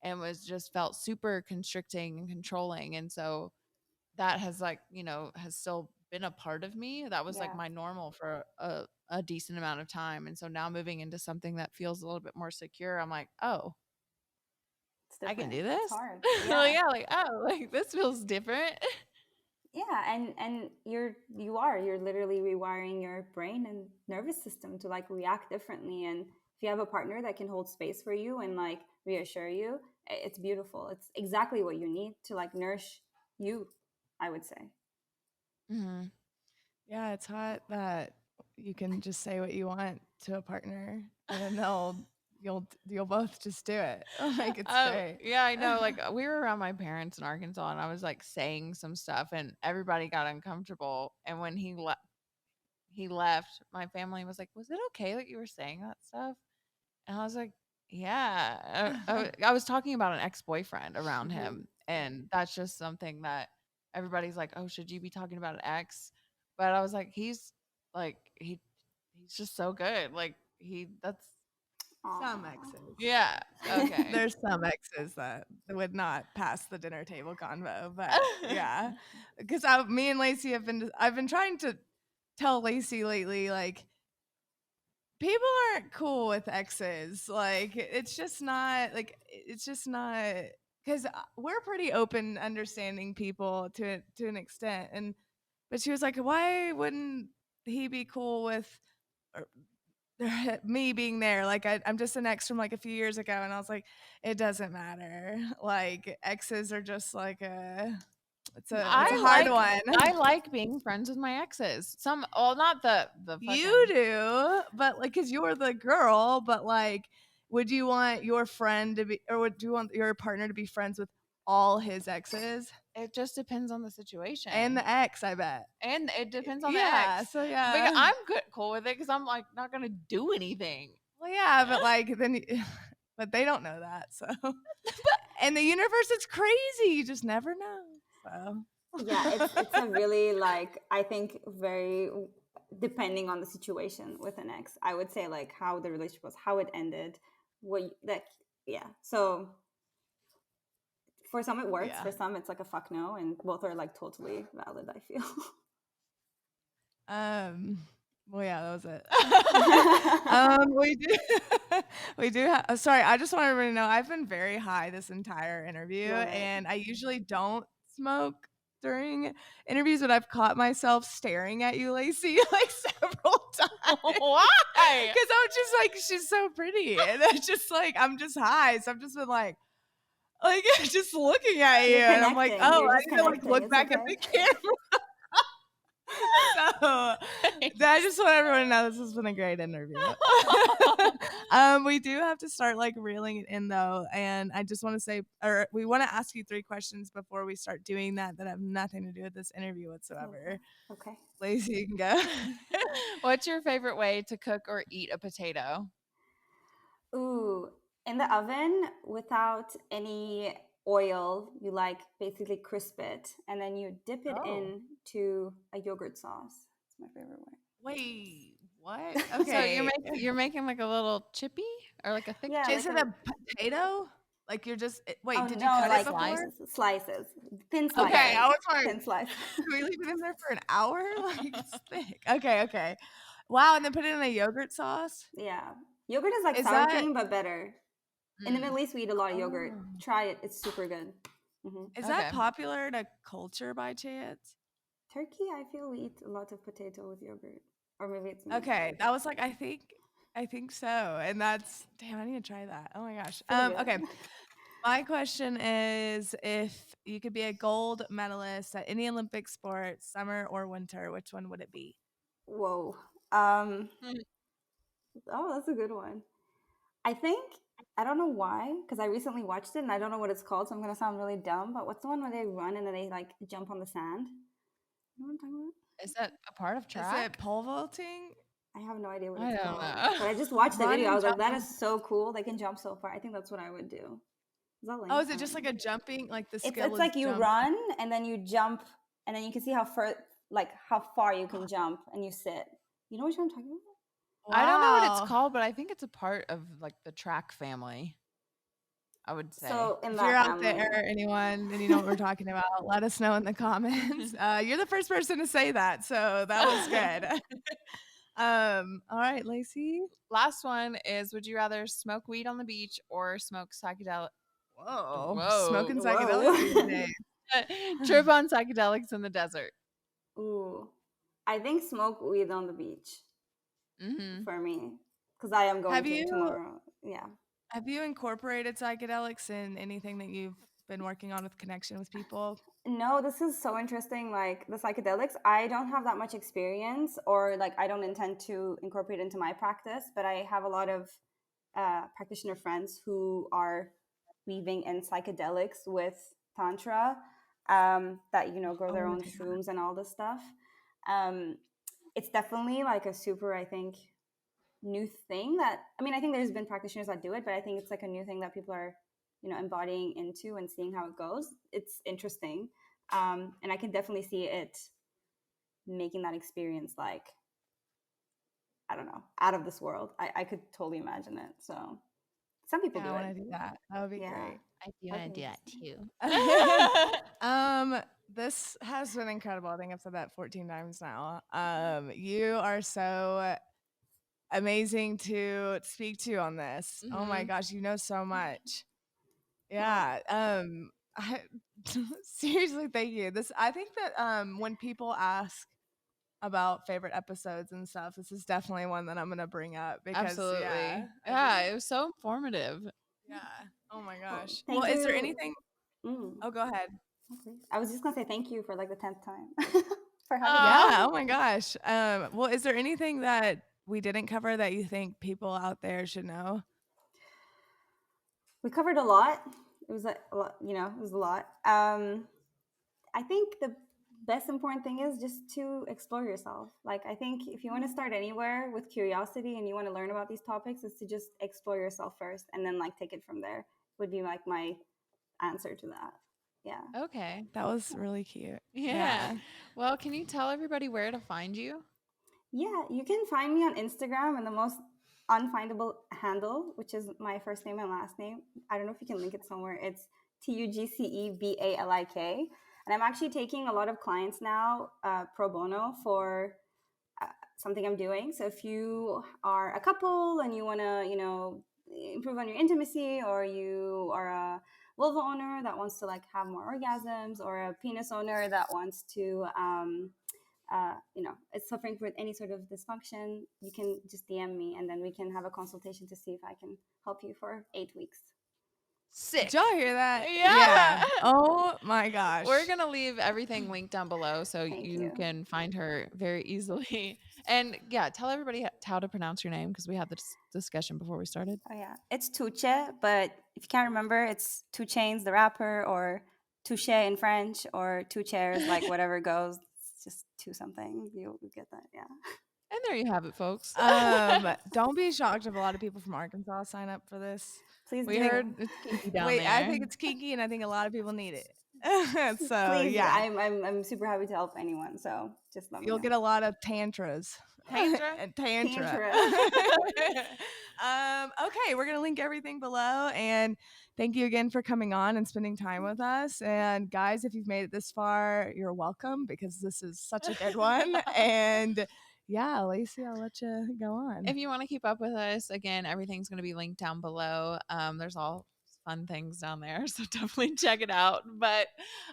and was just felt super constricting and controlling. And so that has, like, has still been a part of me. That was like my normal for a decent amount of time. And so now moving into something that feels a little bit more secure, I'm like, oh, I can do this. It's hard. Yeah, like, oh, like, this feels different. Yeah, and you're literally rewiring your brain and nervous system to like react differently. And if you have a partner that can hold space for you and like reassure you, it's beautiful. It's exactly what you need to like nourish you, I would say. Yeah, it's hot that you can just say what you want to a partner, and then you'll both just do it. Like, it's great. Yeah, I know. Like, we were around my parents in Arkansas, and I was like saying some stuff, and everybody got uncomfortable. And when he left, my family was like, "Was it okay that you were saying that stuff?" And I was like, "Yeah." I was talking about an ex-boyfriend around him, and that's just something that everybody's like, "Oh, should you be talking about an ex?" But I was like, he's just so good. Like, that's Some exes. yeah. Okay. There's some exes that would not pass the dinner table convo, but yeah, because me and Lacey I've been trying to tell Lacey lately, like, people aren't cool with exes. Like, it's just not because we're pretty open, understanding people to an extent, but she was like, why wouldn't he be cool with me being there? Like, I'm just an ex from like a few years ago. And I was like, it doesn't matter. Like, exes are just like it's a hard one. I like being friends with my exes. Not the You do, but like, because you're the girl. But like, would you want your friend to be, or would you want your partner to be friends with all his exes? It just depends on the situation And the ex, I bet. And it depends on the ex. So yeah, but I'm cool with it because I'm like not gonna do anything. Well, yeah, but like then, but they don't know that. So, and the universe is crazy. You just never know. So yeah, it's a really, like, I think very depending on the situation with an ex. I would say like how the relationship was, how it ended, so for some it works, for some it's like a fuck no, and both are like totally valid, I feel. Well, yeah, that was it. We do have, sorry, I just want everybody to know I've been very high this entire interview, Love it. and I usually don't smoke during interviews, but I've caught myself staring at you, Lacey, like several times. Why? Because I'm just like, she's so pretty, and it's just like I'm just high, so I've just been like just looking at you, You're and I'm like, connecting. oh, You're I just need to like connecting. look It's back at okay. the camera. So I just want everyone to know this has been a great interview. We do have to start like reeling it in though, and I just want to say, or we want to ask you 3 questions before we start doing that have nothing to do with this interview whatsoever. Okay. Lacey, you can go. What's your favorite way to cook or eat a potato? Ooh, in the oven without any oil. You like basically crisp it, and then you dip it into a yogurt sauce. It's my favorite way. Wait, what? So Okay. you're making like a little chippy or like a thick Yeah, chip? Is like it a potato? Like you're just wait, oh did you no, cut like it before? slices, thin slices. Okay, I was like, Thin slices. can we leave it in there for an hour? Like it's thick. Okay. Wow, and then put it in a yogurt sauce? Yeah, yogurt is like Is sour that cream but better. In the Mm, Middle East, we eat a lot of yogurt. oh. Try it; it's super good. Is Okay. that popular in a culture by chance? Turkey, I feel we eat a lot of potato with yogurt, or maybe it's me. Okay, that was like I think so, and that's damn. I need to try that. Oh my gosh. Pretty good. Okay. My question is, if you could be a gold medalist at any Olympic sport, summer or winter, which one would it be? Whoa. Mm. Oh, that's a good one. I think I don't know why, because I recently watched it and I don't know what it's called, so I'm gonna sound really dumb. But what's the one where they run and then they like jump on the sand? You know what I'm talking about? Is that a part of Is track? it pole vaulting? I have no idea what I it's don't called. know. But I just watched the Run video. I and was like, jump that on- is so cool. They can jump so far. I think that's what I would do. Is that Oh, is it just like a jumping, like the skill it's is like you jump? run and then you jump and then you can see how far you can jump and you sit. You know what I'm talking about? I don't know what Wow. it's called, but I think it's a part of like the track family. I would say. So in If that you're out family, there, anyone, and you know what we're talking about, let us know in the comments. You're the first person to say that, so that was good. All right, Lacey. Last one is: would you rather smoke weed on the beach or smoke psychedelic? Whoa. Smoking Whoa. psychedelics these days. Trip on psychedelics in the desert. ooh, I think smoke weed on the beach Mm-hmm. for me because I am going Have to you tomorrow. Yeah. have you incorporated psychedelics in anything that you've been working on with connection with people? No, this is so interesting. Like the psychedelics, I don't have that much experience, or like I don't intend to incorporate into my practice. But I have a lot of practitioner friends who are weaving in psychedelics with Tantra, that grow their own shrooms and all this stuff. Um, it's definitely like a super, I think, new thing that I think there's been practitioners that do it, but I think it's like a new thing that people are embodying into and seeing how it goes. It's interesting, and I can definitely see it making that experience like I don't know, out of this world. I could totally imagine it. So some people Yeah, do I want it. to do that. That would be great. I do want to do that that too. This has been incredible. I think I've said that 14 times now. You are so amazing to speak to on this. Oh my Mhm. gosh, you know so much. Yeah. I seriously thank you. I think that when people ask about favorite episodes and stuff, this is definitely one that I'm gonna bring up because Absolutely. yeah, Yeah, it was so informative. yeah. Oh my gosh. Thank Well, is there you. anything? Mm. Oh, go ahead. Okay. I was just gonna say thank you for like the 10th time for having me. Yeah. Oh my gosh. Well, is there anything that we didn't cover that you think people out there should know? We covered a lot. It was a lot, it was a lot. I think the best important thing is just to explore yourself. Like, I think if you want to start anywhere with curiosity and you want to learn about these topics, is to just explore yourself first and then like take it from there, would be like my answer to that. Yeah. Okay. That was really cute. Yeah. Well, can you tell everybody where to find you? Yeah, you can find me on Instagram in the most unfindable handle, which is my first name and last name. I don't know if you can link it somewhere. It's TUGCEBALIK. And I'm actually taking a lot of clients now pro bono for something I'm doing. So if you are a couple and you want to, improve on your intimacy, or you are a vulva owner that wants to like have more orgasms, or a penis owner that wants to, is suffering with any sort of dysfunction, you can just DM me, and then we can have a consultation to see if I can help you for 8 weeks. Sick. Did y'all hear that? Yeah. Oh my gosh. We're going to leave everything linked down below so Thank you you. can find her very easily. And yeah, tell everybody how to pronounce your name, because we had this discussion before we started. Oh yeah, it's Tugce, but if you can't remember, it's 2 Chainz the rapper, or Touche in French, or 2 chairs, like whatever goes. It's just 2 something. You'll get that, yeah. And there you have it, folks. Don't be shocked if a lot of people from Arkansas sign up for this. Please We do. heard it's kinky down Wait, there. I think it's kinky, and I think a lot of people need it. So Please, yeah, I'm super happy to help anyone. So just let me you'll know. get a lot of tantras. Tantra? And tantra. Tantra. Okay, we're gonna link everything below, and thank you again for coming on and spending time with us. And guys, if you've made it this far, you're welcome, because this is such a good one. And yeah, Lacey, I'll let you go on. If you want to keep up with us, again, everything's going to be linked down below. There's all fun things down there, so definitely check it out. But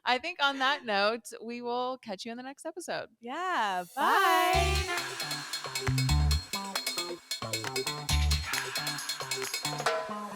I think on that note, we will catch you in the next episode. Yeah, bye. Bye.